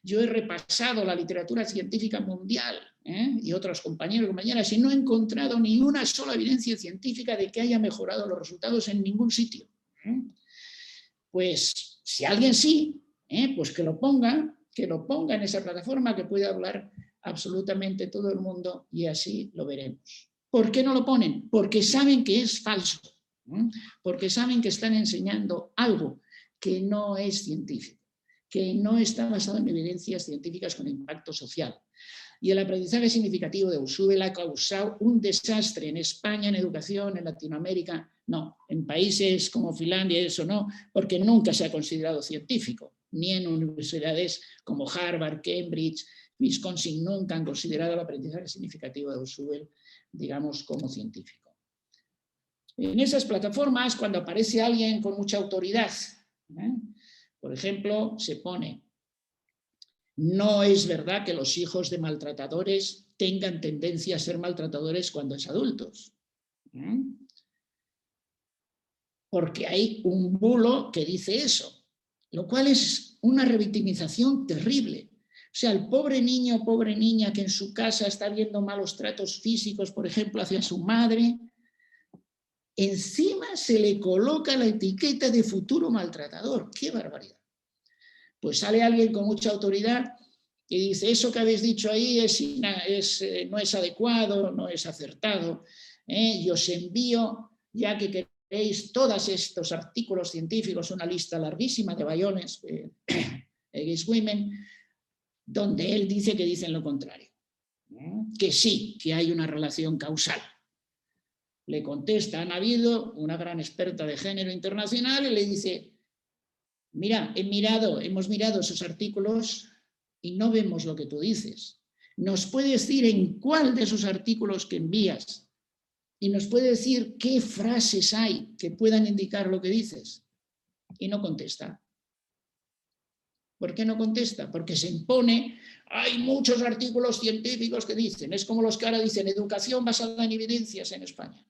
Yo he repasado la literatura científica mundial y otros compañeros y compañeras y no he encontrado ni una sola evidencia científica de que haya mejorado los resultados en ningún sitio. Pues si alguien sí, pues que lo ponga en esa plataforma que puede hablar absolutamente todo el mundo y así lo veremos. ¿Por qué no lo ponen? Porque saben que es falso, porque saben que están enseñando algo que no es científico, que no está basado en evidencias científicas con impacto social. Y el aprendizaje significativo de Ausubel ha causado un desastre en España, en educación, en Latinoamérica. No, en países como Finlandia eso no, porque nunca se ha considerado científico, ni en universidades como Harvard, Cambridge, Wisconsin nunca han considerado el aprendizaje significativo de Ausubel, digamos, como científico. En esas plataformas, cuando aparece alguien con mucha autoridad, por ejemplo, se pone: no es verdad que los hijos de maltratadores tengan tendencia a ser maltratadores cuando es adultos. Porque hay un bulo que dice eso, lo cual es una revictimización terrible. O sea, el pobre niño o pobre niña que en su casa está viendo malos tratos físicos, por ejemplo, hacia su madre, encima se le coloca la etiqueta de futuro maltratador. ¡Qué barbaridad! Pues sale alguien con mucha autoridad y dice: eso que habéis dicho ahí no es adecuado, no es acertado, y os envío, ya que queréis, todos estos artículos científicos, una lista larguísima de Bayones, Against Women, donde él dice que dicen lo contrario, que sí, que hay una relación causal. Le contesta Ana Vido, una gran experta de género internacional, y le dice: mira, hemos mirado esos artículos y no vemos lo que tú dices. ¿Nos puede decir en cuál de esos artículos que envías y nos puede decir qué frases hay que puedan indicar lo que dices? Y no contesta. ¿Por qué no contesta? Porque se impone. Hay muchos artículos científicos que dicen, es como los que ahora dicen educación basada en evidencias en España.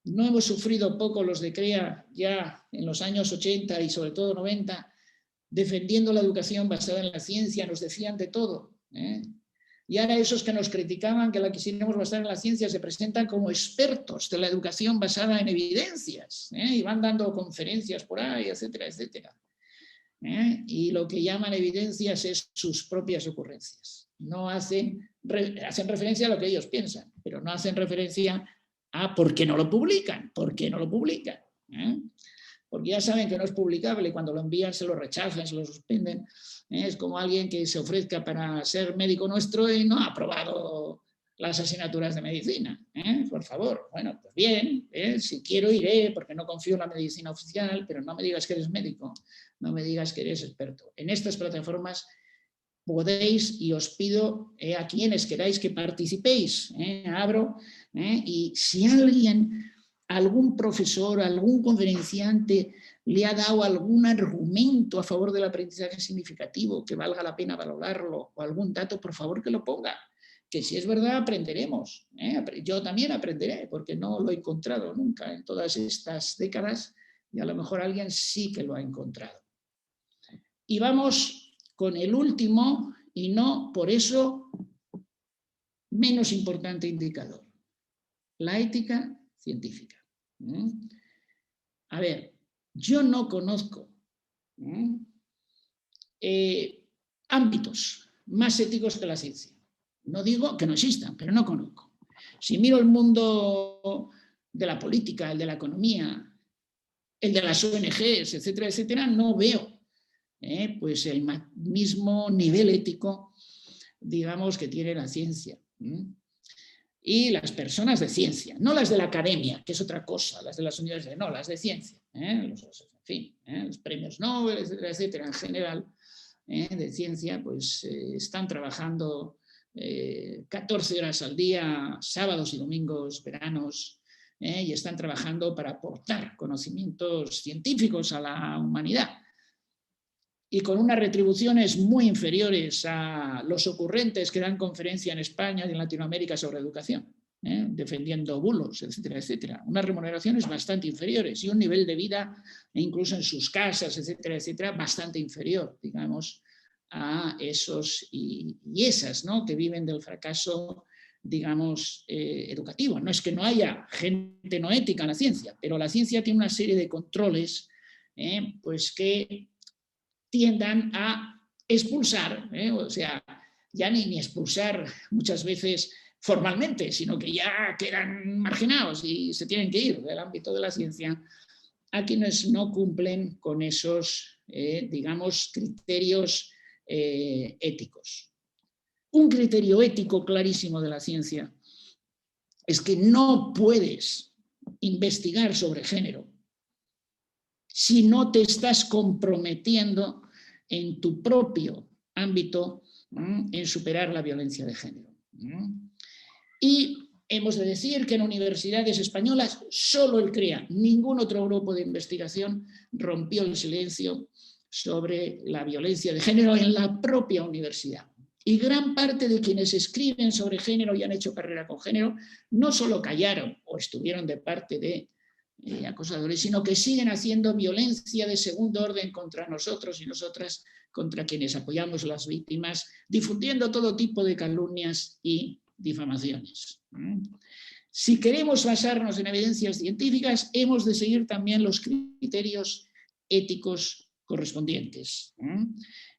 No hemos sufrido poco los de CREA ya en los años 80 y sobre todo 90, defendiendo la educación basada en la ciencia, nos decían de todo. Y ahora esos que nos criticaban que la quisiéramos basar en la ciencia se presentan como expertos de la educación basada en evidencias, y van dando conferencias por ahí, etcétera, etcétera. Y lo que llaman evidencias es sus propias ocurrencias. No hacen referencia a lo que ellos piensan, pero no hacen referencia a por qué no lo publican, porque ya saben que no es publicable y cuando lo envían se lo rechazan, se lo suspenden. Es como alguien que se ofrezca para ser médico nuestro y no ha aprobado las asignaturas de medicina. Por favor, bueno, pues bien, si quiero iré porque no confío en la medicina oficial, pero no me digas que eres médico, no me digas que eres experto. En estas plataformas podéis, y os pido a quienes queráis que participéis, abro, y si alguien, algún profesor, algún conferenciante le ha dado algún argumento a favor del aprendizaje significativo que valga la pena valorarlo, o algún dato, por favor que lo ponga, que si es verdad aprenderemos. Yo también aprenderé, porque no lo he encontrado nunca en todas estas décadas y a lo mejor alguien sí que lo ha encontrado. Y vamos con el último y no por eso menos importante indicador, la ética científica. A ver, yo no conozco ámbitos más éticos que la ciencia. No digo que no existan, pero no conozco. Si miro el mundo de la política, el de la economía, el de las ONGs, etcétera, etcétera, no veo pues el mismo nivel ético, digamos, que tiene la ciencia. Y las personas de ciencia, no las de la academia, que es otra cosa, las de las universidades, no, las de ciencia, los premios Nobel, etcétera, etcétera, en general, de ciencia, pues están trabajando 14 horas al día, sábados y domingos, veranos, y están trabajando para aportar conocimientos científicos a la humanidad. Y con unas retribuciones muy inferiores a los ocurrentes que dan conferencia en España y en Latinoamérica sobre educación, defendiendo bulos, etcétera, etcétera. Unas remuneraciones bastante inferiores y un nivel de vida, incluso en sus casas, etcétera, etcétera, bastante inferior, digamos, a esos y esas, ¿no?, que viven del fracaso, digamos, educativo. No es que no haya gente no ética en la ciencia, pero la ciencia tiene una serie de controles pues que tiendan a expulsar, o sea, ya ni expulsar muchas veces formalmente, sino que ya quedan marginados y se tienen que ir del ámbito de la ciencia a quienes no cumplen con esos, digamos, criterios éticos. Un criterio ético clarísimo de la ciencia es que no puedes investigar sobre género si no te estás comprometiendo en tu propio ámbito en superar la violencia de género. Y hemos de decir que en universidades españolas solo el CREA, ningún otro grupo de investigación rompió el silencio sobre la violencia de género en la propia universidad. Y gran parte de quienes escriben sobre género y han hecho carrera con género no solo callaron o estuvieron de parte de acosadores, sino que siguen haciendo violencia de segundo orden contra nosotros y nosotras, contra quienes apoyamos a las víctimas, difundiendo todo tipo de calumnias y difamaciones. Si queremos basarnos en evidencias científicas, hemos de seguir también los criterios éticos correspondientes.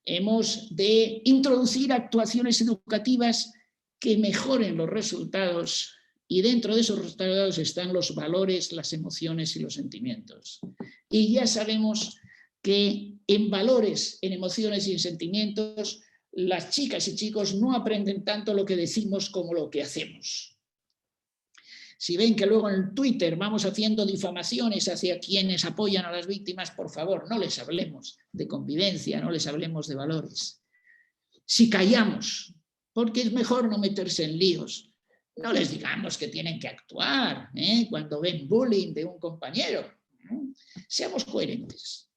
Hemos de introducir actuaciones educativas que mejoren los resultados, y dentro de esos resultados están los valores, las emociones y los sentimientos. Y ya sabemos que en valores, en emociones y en sentimientos, las chicas y chicos no aprenden tanto lo que decimos como lo que hacemos. Si ven que luego en Twitter vamos haciendo difamaciones hacia quienes apoyan a las víctimas, por favor, no les hablemos de convivencia, no les hablemos de valores. Si callamos, porque es mejor no meterse en líos, no les digamos que tienen que actuar cuando ven bullying de un compañero. Seamos coherentes.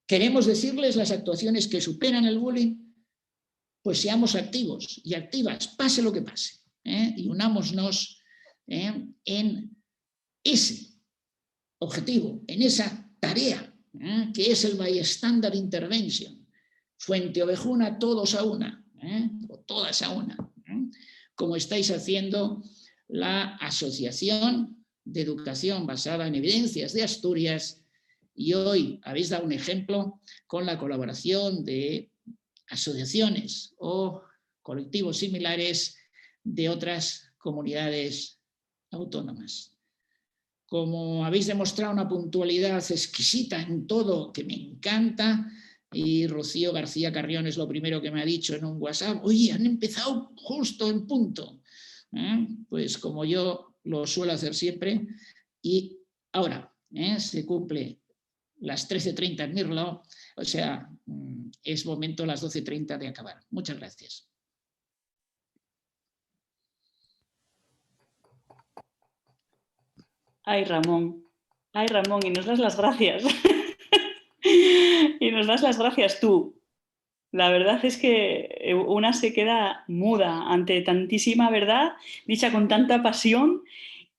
¿Queremos decirles las actuaciones que superan el bullying? Pues seamos activos y activas, pase lo que pase. Y unámonos en ese objetivo, en esa tarea, que es el Bystander Intervention. Fuente Ovejuna, todos a una, o todas a una. Como estáis haciendo la Asociación de Educación Basada en Evidencias de Asturias, y hoy habéis dado un ejemplo con la colaboración de asociaciones o colectivos similares de otras comunidades autónomas. Como habéis demostrado una puntualidad exquisita en todo, que me encanta, y Rocío García Carrión es lo primero que me ha dicho en un WhatsApp: oye, han empezado justo en punto. Pues como yo lo suelo hacer siempre, y ahora se cumple las 13:30 en Mirlo, o sea, es momento a las 12:30 de acabar. Muchas gracias. Ay, Ramón, y nos das las gracias. Y nos das las gracias tú. La verdad es que una se queda muda ante tantísima verdad, dicha con tanta pasión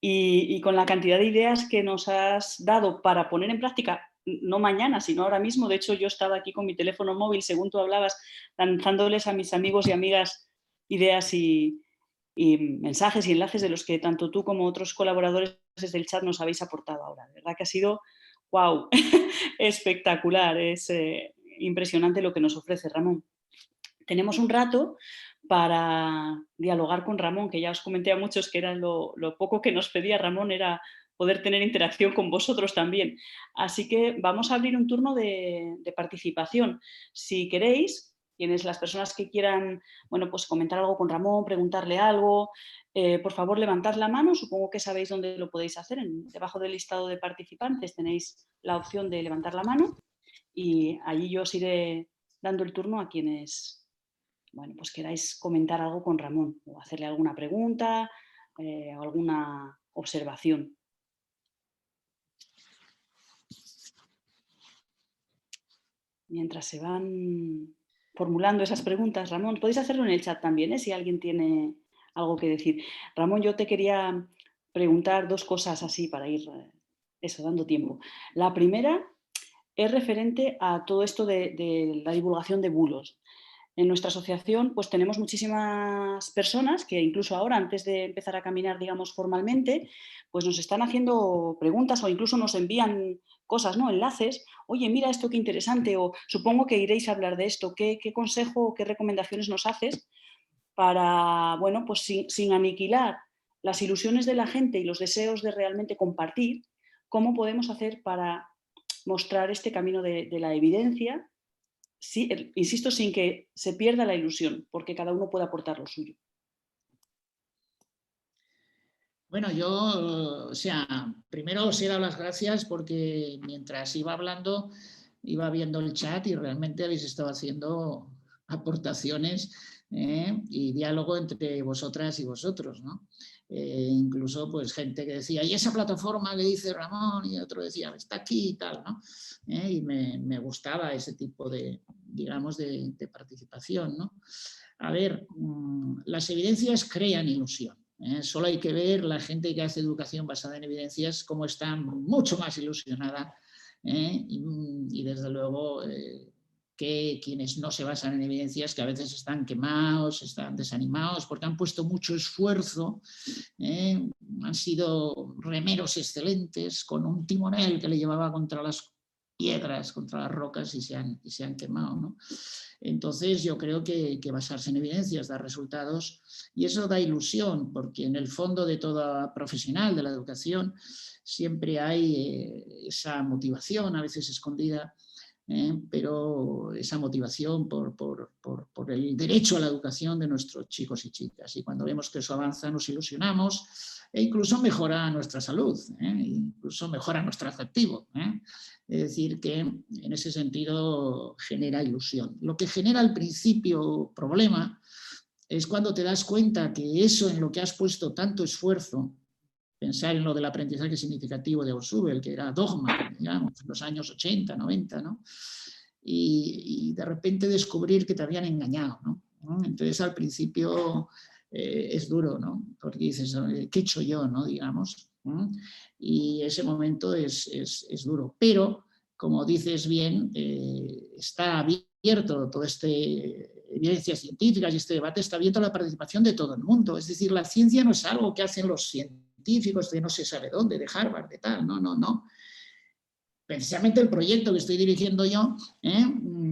y con la cantidad de ideas que nos has dado para poner en práctica, no mañana, sino ahora mismo. De hecho, yo estaba aquí con mi teléfono móvil, según tú hablabas, lanzándoles a mis amigos y amigas ideas y mensajes y enlaces de los que tanto tú como otros colaboradores desde el chat nos habéis aportado ahora. De verdad que ha sido, wow, espectacular. Es impresionante lo que nos ofrece Ramón. Tenemos un rato para dialogar con Ramón, que ya os comenté a muchos que era lo poco que nos pedía Ramón, era poder tener interacción con vosotros también. Así que vamos a abrir un turno de participación. Si queréis, las personas que quieran, bueno, pues comentar algo con Ramón, preguntarle algo, por favor levantad la mano, supongo que sabéis dónde lo podéis hacer, debajo del listado de participantes tenéis la opción de levantar la mano y allí yo os iré dando el turno a quienes, bueno, pues queráis comentar algo con Ramón o hacerle alguna pregunta o alguna observación. Mientras se van formulando esas preguntas, Ramón, podéis hacerlo en el chat también, si alguien tiene algo que decir. Ramón, yo te quería preguntar dos cosas así para ir dando tiempo. La primera es referente a todo esto de la divulgación de bulos. En nuestra asociación pues tenemos muchísimas personas que incluso ahora, antes de empezar a caminar, digamos, formalmente, pues nos están haciendo preguntas o incluso nos envían cosas, ¿no? Enlaces. Oye, mira esto qué interesante, o supongo que iréis a hablar de esto. ¿Qué consejo o qué recomendaciones nos haces para, bueno, pues sin aniquilar las ilusiones de la gente y los deseos de realmente compartir, cómo podemos hacer para mostrar este camino de la evidencia? Sí, insisto, sin que se pierda la ilusión, porque cada uno puede aportar lo suyo. Bueno, yo, primero os he dado las gracias porque mientras iba hablando, iba viendo el chat y realmente habéis estado haciendo aportaciones y diálogo entre vosotras y vosotros, ¿no? Incluso pues gente que decía, ¿y esa plataforma que dice Ramón? Y otro decía, está aquí y tal, ¿no? Y me gustaba ese tipo de, digamos, de participación, ¿no? A ver, las evidencias crean ilusión. Solo hay que ver la gente que hace educación basada en evidencias cómo está mucho más ilusionada y desde luego que quienes no se basan en evidencias que a veces están quemados, están desanimados porque han puesto mucho esfuerzo, han sido remeros excelentes con un timonel que le llevaba contra las piedras, contra las rocas y se han quemado, ¿no? Entonces yo creo que basarse en evidencias da resultados y eso da ilusión porque en el fondo de toda profesional de la educación siempre hay esa motivación, a veces escondida, pero esa motivación por el derecho a la educación de nuestros chicos y chicas. Y cuando vemos que eso avanza nos ilusionamos e incluso mejora nuestra salud, incluso mejora nuestro afectivo. Es decir, que en ese sentido genera ilusión. Lo que genera al principio problema es cuando te das cuenta que eso en lo que has puesto tanto esfuerzo, pensar en lo del aprendizaje significativo de Ausubel, que era dogma, digamos, en los años 80, 90, ¿no? Y de repente descubrir que te habían engañado, ¿no? Entonces al principio es duro, ¿no? Porque dices, ¿qué he hecho yo, no? Digamos. Y ese momento es duro. Pero, como dices bien, está abierto todo evidencias científicas y este debate está abierto a la participación de todo el mundo. Es decir, la ciencia no es algo que hacen los científicos de no se sabe dónde, de Harvard, de tal, no. Precisamente el proyecto que estoy dirigiendo yo,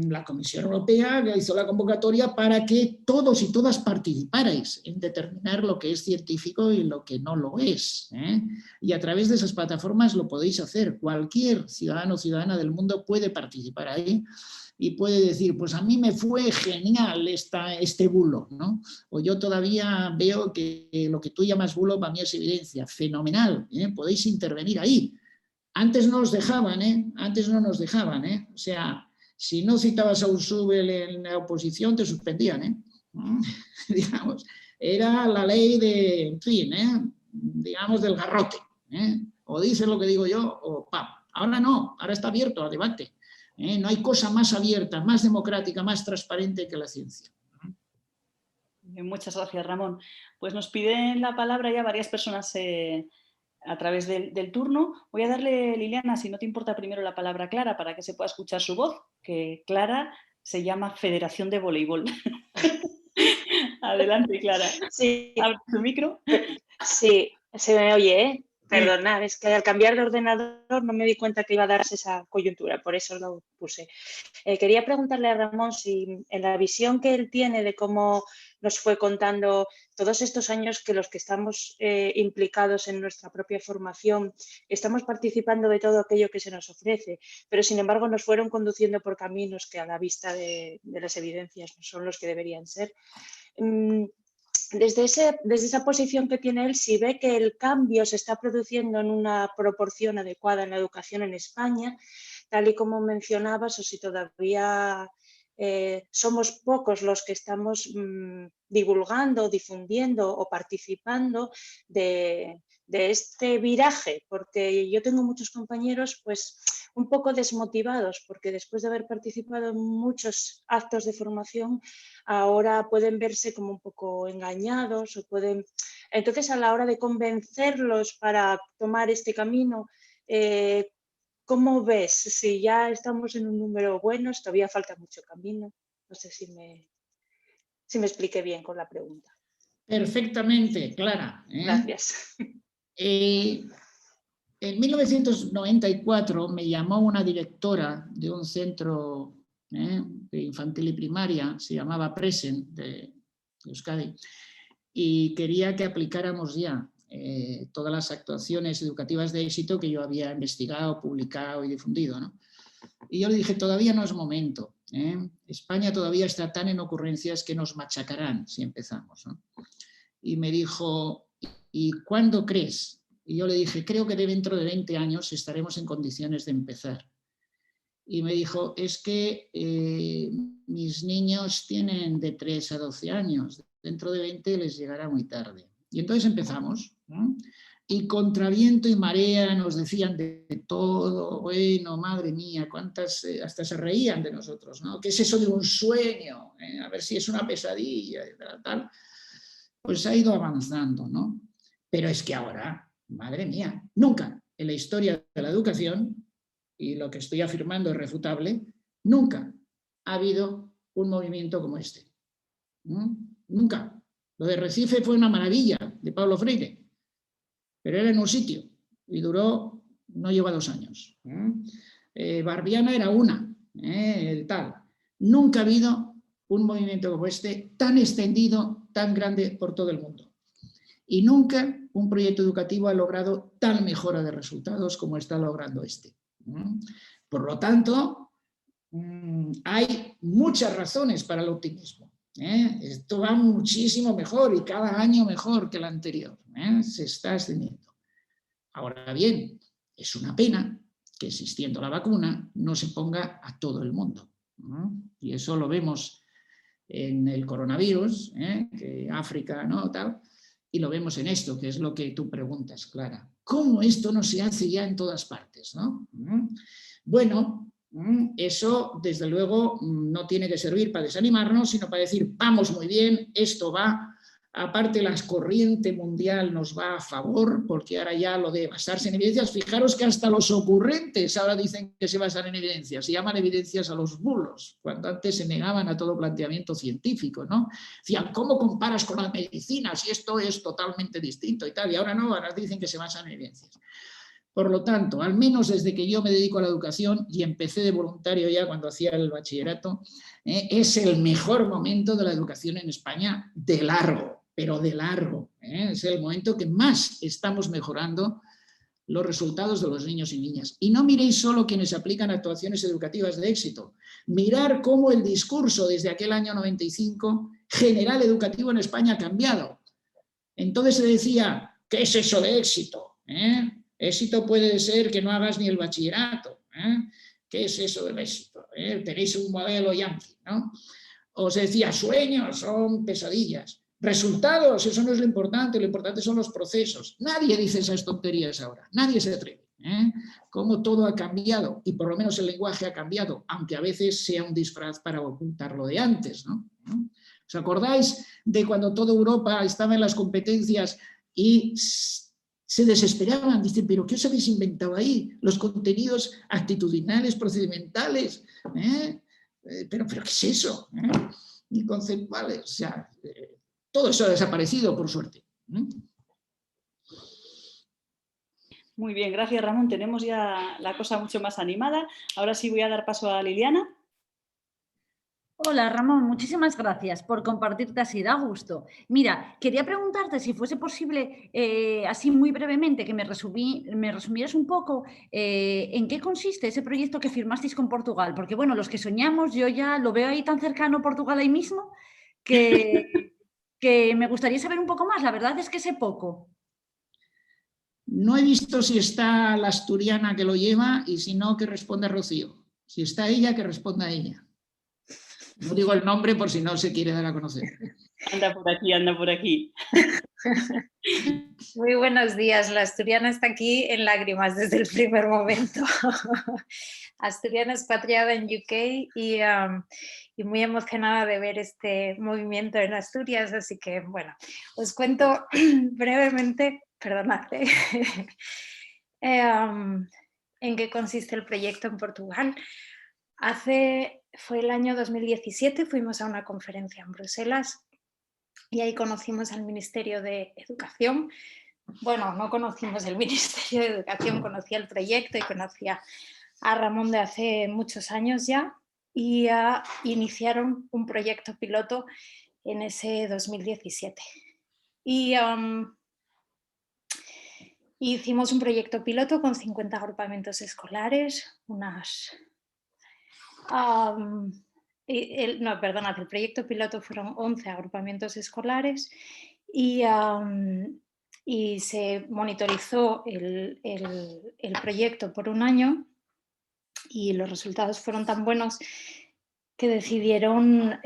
la Comisión Europea hizo la convocatoria para que todos y todas participarais en determinar lo que es científico y lo que no lo es. Y a través de esas plataformas lo podéis hacer. Cualquier ciudadano o ciudadana del mundo puede participar ahí y puede decir, pues a mí me fue genial este bulo, ¿no? O yo todavía veo que lo que tú llamas bulo para mí es evidencia. Fenomenal, podéis intervenir ahí. Antes no nos dejaban, Antes no nos dejaban, O sea, si no citabas a Ausubel en la oposición, te suspendían, Digamos, era la ley de, en fin, digamos, del garrote, O dices lo que digo yo, o ¡pam! Ahora no, ahora está abierto al debate. No hay cosa más abierta, más democrática, más transparente que la ciencia. Muchas gracias, Ramón. Pues nos piden la palabra ya varias personas a través del turno. Voy a darle, Liliana, si no te importa, primero la palabra a Clara para que se pueda escuchar su voz, que Clara se llama Federación de Voleibol. Adelante, Clara. Sí. ¿Abre tu micro? Sí, se me oye, ¿eh? Perdonad, es que al cambiar de ordenador no me di cuenta que iba a darse esa coyuntura, por eso lo puse. Quería preguntarle a Ramón si en la visión que él tiene de cómo nos fue contando todos estos años que los que estamos implicados en nuestra propia formación estamos participando de todo aquello que se nos ofrece, pero sin embargo nos fueron conduciendo por caminos que a la vista de las evidencias no son los que deberían ser. Desde esa posición que tiene él, si ve que el cambio se está produciendo en una proporción adecuada en la educación en España, tal y como mencionabas, o si todavía somos pocos los que estamos divulgando, difundiendo o participando de este viraje, porque yo tengo muchos compañeros pues un poco desmotivados, porque después de haber participado en muchos actos de formación, ahora pueden verse como un poco engañados o pueden... Entonces, a la hora de convencerlos para tomar este camino, ¿cómo ves? Si ya estamos en un número bueno, todavía falta mucho camino. No sé si me expliqué bien con la pregunta. Perfectamente, Clara. Gracias. En 1994 me llamó una directora de un centro de infantil y primaria, se llamaba Present, de Euskadi, y quería que aplicáramos ya todas las actuaciones educativas de éxito que yo había investigado, publicado y difundido, ¿no? Y yo le dije, todavía no es momento. España todavía está tan en ocurrencias que nos machacarán si empezamos, ¿no? Y me dijo, ¿y cuándo crees? Y yo le dije, creo que dentro de 20 años estaremos en condiciones de empezar. Y me dijo, es que mis niños tienen de 3 a 12 años, dentro de 20 les llegará muy tarde. Y entonces empezamos, ¿no? Y contra viento y marea nos decían de todo, bueno, madre mía, cuántas, hasta se reían de nosotros, ¿no? ¿Qué es eso de un sueño? A ver si es una pesadilla, tal. Pues ha ido avanzando, ¿no? Pero es que ahora, madre mía, nunca en la historia de la educación, y lo que estoy afirmando es refutable, nunca ha habido un movimiento como este. Nunca. Lo de Recife fue una maravilla, de Paulo Freire, pero era en un sitio y duró, no llegó a 2 años. Barbiana era una, el tal. Nunca ha habido un movimiento como este tan extendido, tan grande por todo el mundo. Y nunca un proyecto educativo ha logrado tal mejora de resultados como está logrando este. Por lo tanto, hay muchas razones para el optimismo. Esto va muchísimo mejor y cada año mejor que el anterior. Se está extendiendo. Ahora bien, es una pena que existiendo la vacuna no se ponga a todo el mundo. Y eso lo vemos en el coronavirus, que África, ¿no? Tal. Y lo vemos en esto, que es lo que tú preguntas, Clara. ¿Cómo esto no se hace ya en todas partes, ¿no? Bueno, eso desde luego no tiene que servir para desanimarnos, sino para decir, vamos muy bien, esto va, aparte la corriente mundial nos va a favor, porque ahora ya lo de basarse en evidencias, fijaros que hasta los ocurrentes ahora dicen que se basan en evidencias, se llaman evidencias a los bulos, cuando antes se negaban a todo planteamiento científico, ¿no? Decían, ¿cómo comparas con la medicina si esto es totalmente distinto y tal? Y ahora no, ahora dicen que se basan en evidencias. Por lo tanto, al menos desde que yo me dedico a la educación y empecé de voluntario ya cuando hacía el bachillerato, es el mejor momento de la educación en España de largo, pero de largo. Es el momento que más estamos mejorando los resultados de los niños y niñas. Y no miréis solo quienes aplican actuaciones educativas de éxito. Mirar cómo el discurso desde aquel año 95 general educativo en España ha cambiado. Entonces se decía, ¿qué es eso de éxito? Éxito puede ser que no hagas ni el bachillerato. ¿Qué es eso del éxito? Tenéis un modelo yanqui, ¿no? O se decía, sueños son pesadillas. Resultados, eso no es lo importante son los procesos. Nadie dice esas tonterías ahora, nadie se atreve. Cómo todo ha cambiado, y por lo menos el lenguaje ha cambiado, aunque a veces sea un disfraz para ocultar lo de antes, ¿no? ¿Os acordáis de cuando toda Europa estaba en las competencias y se desesperaban? Dicen, ¿pero qué os habéis inventado ahí? Los contenidos actitudinales, procedimentales, ¿Pero qué es eso? Ni conceptuales. O sea, todo eso ha desaparecido, por suerte. Muy bien, gracias Ramón. Tenemos ya la cosa mucho más animada. Ahora sí voy a dar paso a Liliana. Hola Ramón, muchísimas gracias por compartirte así, da gusto. Mira, quería preguntarte si fuese posible, así muy brevemente, que me resumieras un poco en qué consiste ese proyecto que firmasteis con Portugal, porque bueno, los que soñamos, yo ya lo veo ahí tan cercano Portugal ahí mismo, que me gustaría saber un poco más, la verdad es que sé poco. No he visto si está la asturiana que lo lleva y si no, que responda Rocío. Si está ella, que responda ella. No digo el nombre por si no se quiere dar a conocer. Anda por aquí, anda por aquí. Muy buenos días. La asturiana está aquí en lágrimas desde el primer momento. Asturiana expatriada en UK y muy emocionada de ver este movimiento en Asturias. Así que, bueno, os cuento brevemente, perdonad, en qué consiste el proyecto en Portugal. Fue el año 2017, fuimos a una conferencia en Bruselas y ahí conocimos al Ministerio de Educación. Bueno, no conocimos el Ministerio de Educación, conocía el proyecto y conocía a Ramón de hace muchos años ya, y iniciaron un proyecto piloto en ese 2017. Y hicimos un proyecto piloto con 50 agrupamientos escolares, el proyecto piloto fueron 11 agrupamientos escolares y se monitorizó el proyecto por un año y los resultados fueron tan buenos que decidieron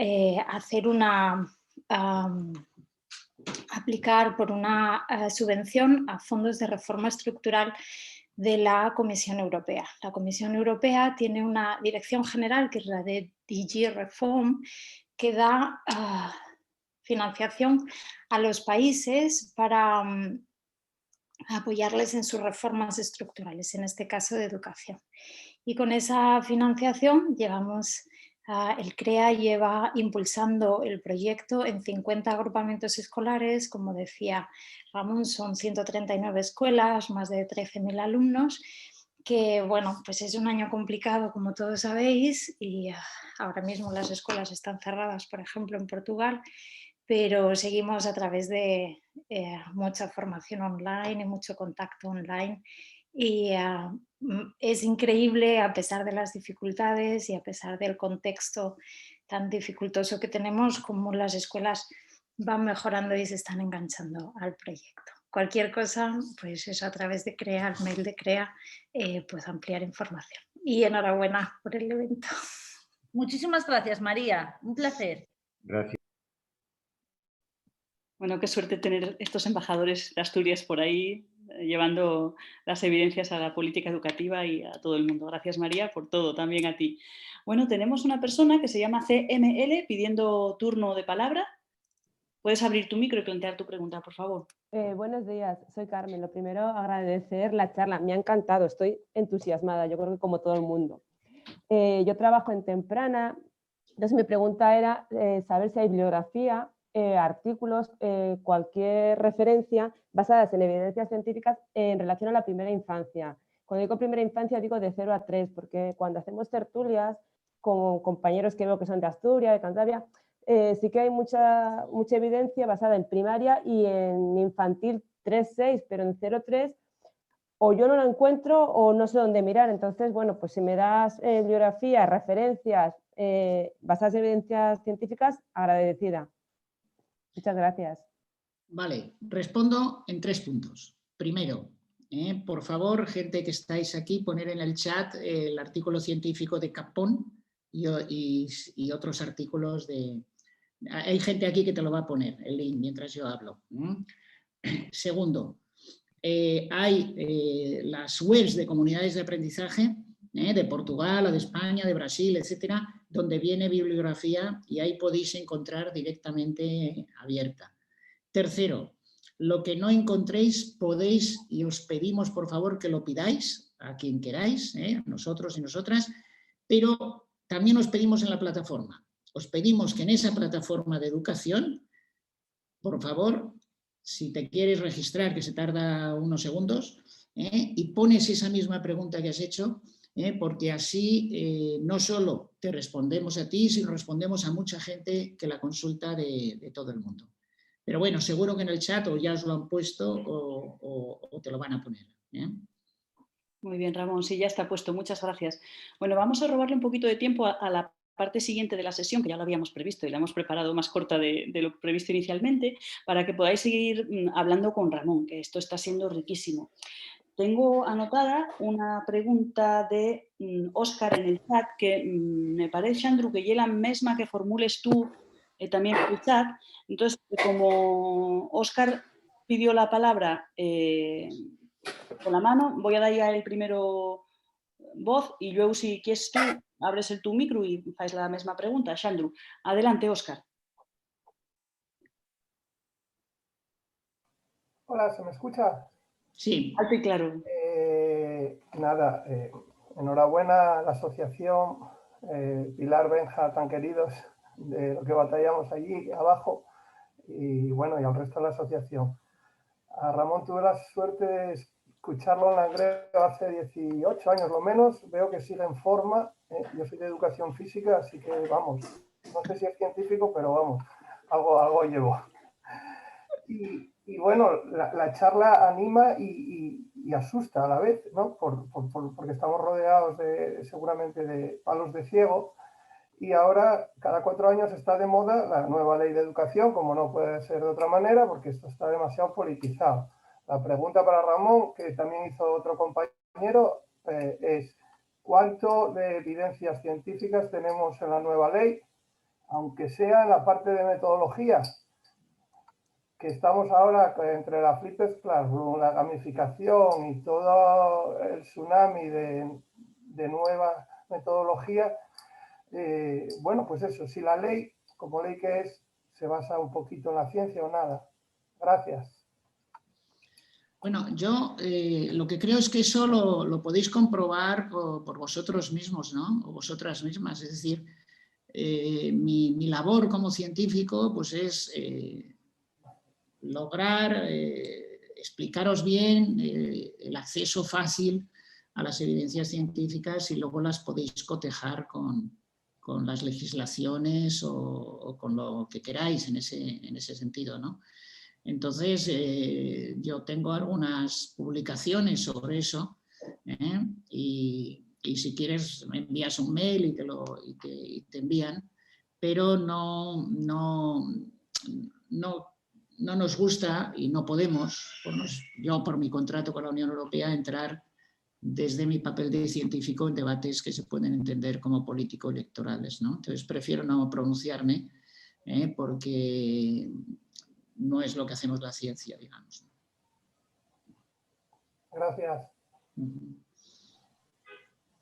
aplicar por una subvención a fondos de reforma estructural de la Comisión Europea. La Comisión Europea tiene una dirección general, que es la de DG Reform, que da financiación a los países para apoyarles en sus reformas estructurales, en este caso de educación. Y con esa financiación el CREA lleva impulsando el proyecto en 50 agrupamientos escolares, como decía Ramón, son 139 escuelas, más de 13.000 alumnos, que bueno, pues es un año complicado, como todos sabéis, y ahora mismo las escuelas están cerradas, por ejemplo, en Portugal, pero seguimos a través de mucha formación online y mucho contacto online. Y es increíble, a pesar de las dificultades y a pesar del contexto tan dificultoso que tenemos, cómo las escuelas van mejorando y se están enganchando al proyecto. Cualquier cosa, pues eso, a través de CREA, el mail de CREA, pues ampliar información. Y enhorabuena por el evento. Muchísimas gracias, María. Un placer. Gracias. Bueno, qué suerte tener estos embajadores de Asturias por ahí, llevando las evidencias a la política educativa y a todo el mundo. Gracias, María, por todo, también a ti. Bueno, tenemos una persona que se llama CML pidiendo turno de palabra. Puedes abrir tu micro y plantear tu pregunta, por favor. Buenos días, soy Carmen. Lo primero, agradecer la charla. Me ha encantado, estoy entusiasmada, yo creo que como todo el mundo. Yo trabajo en Temprana, entonces mi pregunta era saber si hay bibliografía, artículos, cualquier referencia basadas en evidencias científicas en relación a la primera infancia. Cuando digo primera infancia digo de 0 a 3, porque cuando hacemos tertulias con compañeros que veo que son de Asturias, de Cantabria, sí que hay mucha evidencia basada en primaria y en infantil 3-6, pero en 0-3 o yo no la encuentro o no sé dónde mirar. Entonces, bueno, pues si me das bibliografía, referencias basadas en evidencias científicas, agradecida. Muchas gracias. Vale, respondo en 3 puntos. Primero, por favor, gente que estáis aquí, poner en el chat el artículo científico de Capón y otros artículos de... Hay gente aquí que te lo va a poner, el link, mientras yo hablo. Segundo, hay las webs de comunidades de aprendizaje, de Portugal o de España, de Brasil, etcétera, donde viene bibliografía y ahí podéis encontrar directamente abierta. Tercero, lo que no encontréis podéis, y os pedimos por favor que lo pidáis a quien queráis, a nosotros y nosotras, pero también os pedimos en la plataforma. Os pedimos que en esa plataforma de educación, por favor, si te quieres registrar, que se tarda unos segundos, y pones esa misma pregunta que has hecho, porque así no solo te respondemos a ti, sino respondemos a mucha gente que la consulta de todo el mundo. Pero bueno, seguro que en el chat o ya os lo han puesto o te lo van a poner. Muy bien, Ramón, sí, ya está puesto, muchas gracias. Bueno, vamos a robarle un poquito de tiempo a la parte siguiente de la sesión, que ya lo habíamos previsto y la hemos preparado más corta de lo previsto inicialmente, para que podáis seguir hablando con Ramón, que esto está siendo riquísimo. Tengo anotada una pregunta de Óscar en el chat, que me parece, Xandru, que es la misma que formules tú también por el chat. Entonces, como Óscar pidió la palabra con la mano, voy a dar ya el primero voz y luego si quieres tú, abres tu micro y haces la misma pregunta. Xandru, adelante, Óscar. Hola, ¿se me escucha? Sí. Alto y claro. Nada, enhorabuena a la asociación Pilar, Benja, tan queridos, de lo que batallamos allí abajo, y bueno, y al resto de la asociación. A Ramón tuve la suerte de escucharlo en la Grega hace 18 años lo menos, veo que sigue en forma, yo soy de educación física, así que vamos, no sé si es científico, pero vamos, algo llevo. Y bueno, la charla anima y asusta a la vez, ¿no? Porque estamos rodeados seguramente de palos de ciego, y ahora cada 4 años está de moda la nueva ley de educación, como no puede ser de otra manera, porque esto está demasiado politizado. La pregunta para Ramón, que también hizo otro compañero, es ¿cuánto de evidencias científicas tenemos en la nueva ley? Aunque sea en la parte de metodología, que estamos ahora entre la Flipped Classroom, la gamificación y todo el tsunami de nueva metodología. Bueno, pues eso, si la ley, como ley que es, se basa un poquito en la ciencia o nada. Gracias. Bueno, yo lo que creo es que eso lo podéis comprobar por vosotros mismos, ¿no? O vosotras mismas. Es decir, mi labor como científico pues es lograr explicaros bien el acceso fácil a las evidencias científicas y luego las podéis cotejar con las legislaciones o con lo que queráis en ese sentido, ¿no? Entonces, yo tengo algunas publicaciones sobre eso y si quieres me envías un mail y te envían, pero no nos gusta y no podemos, yo por mi contrato con la Unión Europea, entrar desde mi papel de científico en debates que se pueden entender como político-electorales, ¿no? Entonces prefiero no pronunciarme porque no es lo que hacemos la ciencia, digamos. Gracias.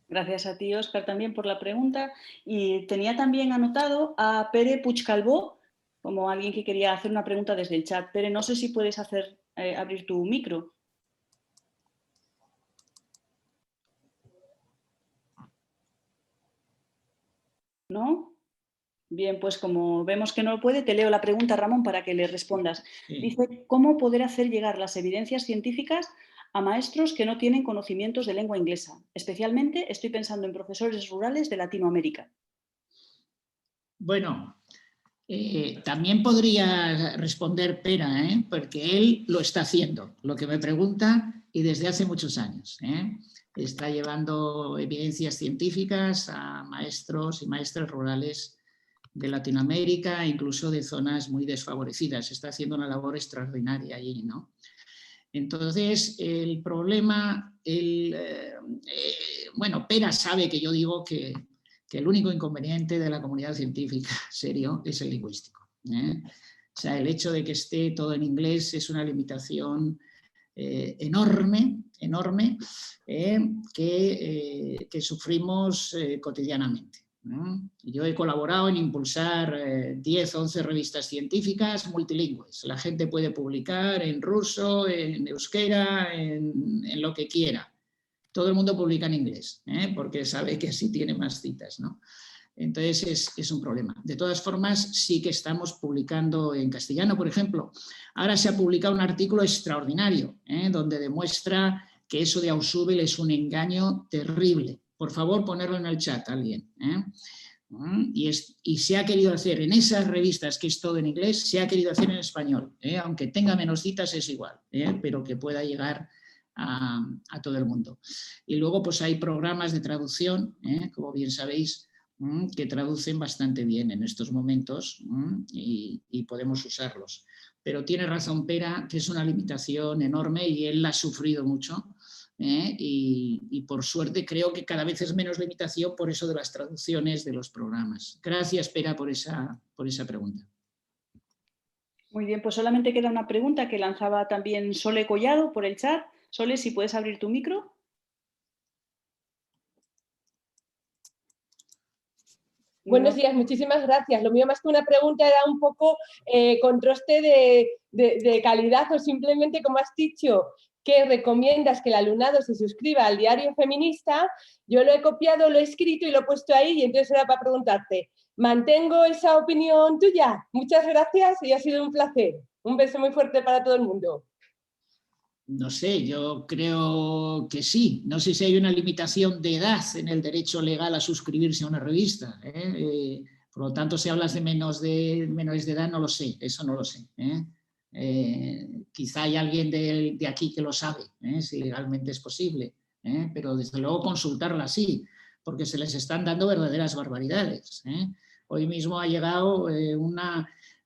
Gracias a ti, Óscar, también por la pregunta. Y tenía también anotado a Pere Puigcalbó como alguien que quería hacer una pregunta desde el chat. Pere, no sé si puedes abrir tu micro. ¿No? Bien, pues como vemos que no lo puede, te leo la pregunta, Ramón, para que le respondas. Sí. Dice, ¿cómo poder hacer llegar las evidencias científicas a maestros que no tienen conocimientos de lengua inglesa? Especialmente estoy pensando en profesores rurales de Latinoamérica. Bueno, también podría responder Pera, porque él lo está haciendo, lo que me pregunta, y desde hace muchos años. Está llevando evidencias científicas a maestros y maestras rurales de Latinoamérica, incluso de zonas muy desfavorecidas. Está haciendo una labor extraordinaria allí, ¿no? Entonces, el problema, bueno, Pera sabe que yo digo que el único inconveniente de la comunidad científica serio es el lingüístico. O sea, el hecho de que esté todo en inglés es una limitación enorme que sufrimos cotidianamente. Yo he colaborado en impulsar 10 o 11 revistas científicas multilingües. La gente puede publicar en ruso, en euskera, en lo que quiera. Todo el mundo publica en inglés, porque sabe que así tiene más citas, ¿no? Entonces es un problema. De todas formas, sí que estamos publicando en castellano, por ejemplo. Ahora se ha publicado un artículo extraordinario, donde demuestra que eso de Ausubel es un engaño terrible. Por favor, ponerlo en el chat alguien. Y se ha querido hacer en esas revistas, que es todo en inglés, se ha querido hacer en español. Aunque tenga menos citas es igual, pero que pueda llegar a todo el mundo. Y luego pues hay programas de traducción, como bien sabéis, que traducen bastante bien en estos momentos y podemos usarlos. Pero tiene razón Pera, que es una limitación enorme y él la ha sufrido mucho. Y por suerte creo que cada vez es menos limitación por eso de las traducciones de los programas. Gracias, Pera, por esa pregunta. Muy bien, pues solamente queda una pregunta que lanzaba también Sole Collado por el chat. Sole, si puedes abrir tu micro. Buenos días, muchísimas gracias. Lo mío más que una pregunta era un poco contraste de calidad o simplemente, como has dicho, que recomiendas que el alumnado se suscriba al Diario Feminista. Yo lo he copiado, lo he escrito y lo he puesto ahí y entonces era para preguntarte, ¿mantengo esa opinión tuya? Muchas gracias y ha sido un placer. Un beso muy fuerte para todo el mundo. No sé, yo creo que sí. No sé si hay una limitación de edad en el derecho legal a suscribirse a una revista. Por lo tanto, si hablas de menores de edad, no lo sé. Eso no lo sé. Quizá hay alguien de aquí que lo sabe, si legalmente es posible. Pero desde luego consultarla sí, porque se les están dando verdaderas barbaridades. Hoy mismo ha llegado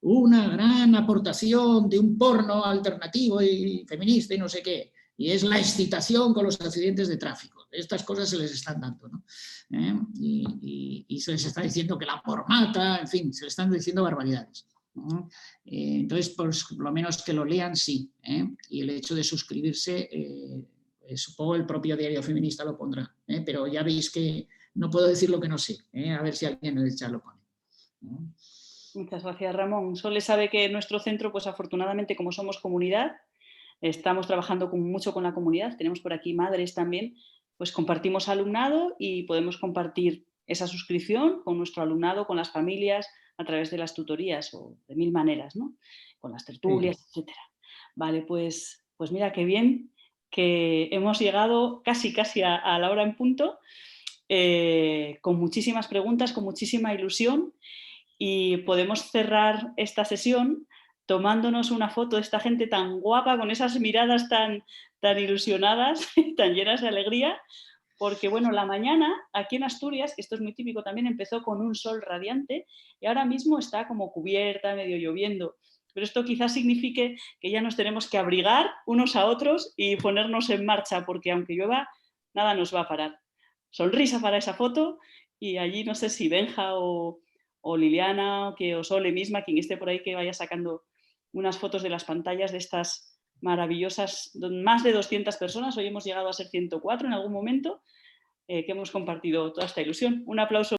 una gran aportación de un porno alternativo y feminista y no sé qué, y es la excitación con los accidentes de tráfico. Estas cosas se les están dando, ¿no? Y se les está diciendo que la amor mata, en fin, se les están diciendo barbaridades. Entonces, por lo menos que lo lean, sí. Y el hecho de suscribirse, supongo el propio Diario Feminista lo pondrá, pero ya veis que no puedo decir lo que no sé, a ver si alguien en el chat lo pone. Muchas gracias, Ramón. Sole sabe que nuestro centro, pues afortunadamente, como somos comunidad, estamos trabajando mucho con la comunidad, tenemos por aquí madres también, pues compartimos alumnado y podemos compartir esa suscripción con nuestro alumnado, con las familias, a través de las tutorías o de mil maneras, ¿no? Con las tertulias, sí, etcétera. Vale, pues mira qué bien que hemos llegado casi a la hora en punto, con muchísimas preguntas, con muchísima ilusión. Y podemos cerrar esta sesión tomándonos una foto de esta gente tan guapa, con esas miradas tan ilusionadas, tan llenas de alegría, porque bueno, la mañana aquí en Asturias, que esto es muy típico también, empezó con un sol radiante y ahora mismo está como cubierta, medio lloviendo. Pero esto quizás signifique que ya nos tenemos que abrigar unos a otros y ponernos en marcha, porque aunque llueva, nada nos va a parar. Sonrisa para esa foto y allí no sé si Benja o Liliana o Sole misma, quien esté por ahí, que vaya sacando unas fotos de las pantallas de estas maravillosas, más de 200 personas, hoy hemos llegado a ser 104 en algún momento, que hemos compartido toda esta ilusión. Un aplauso.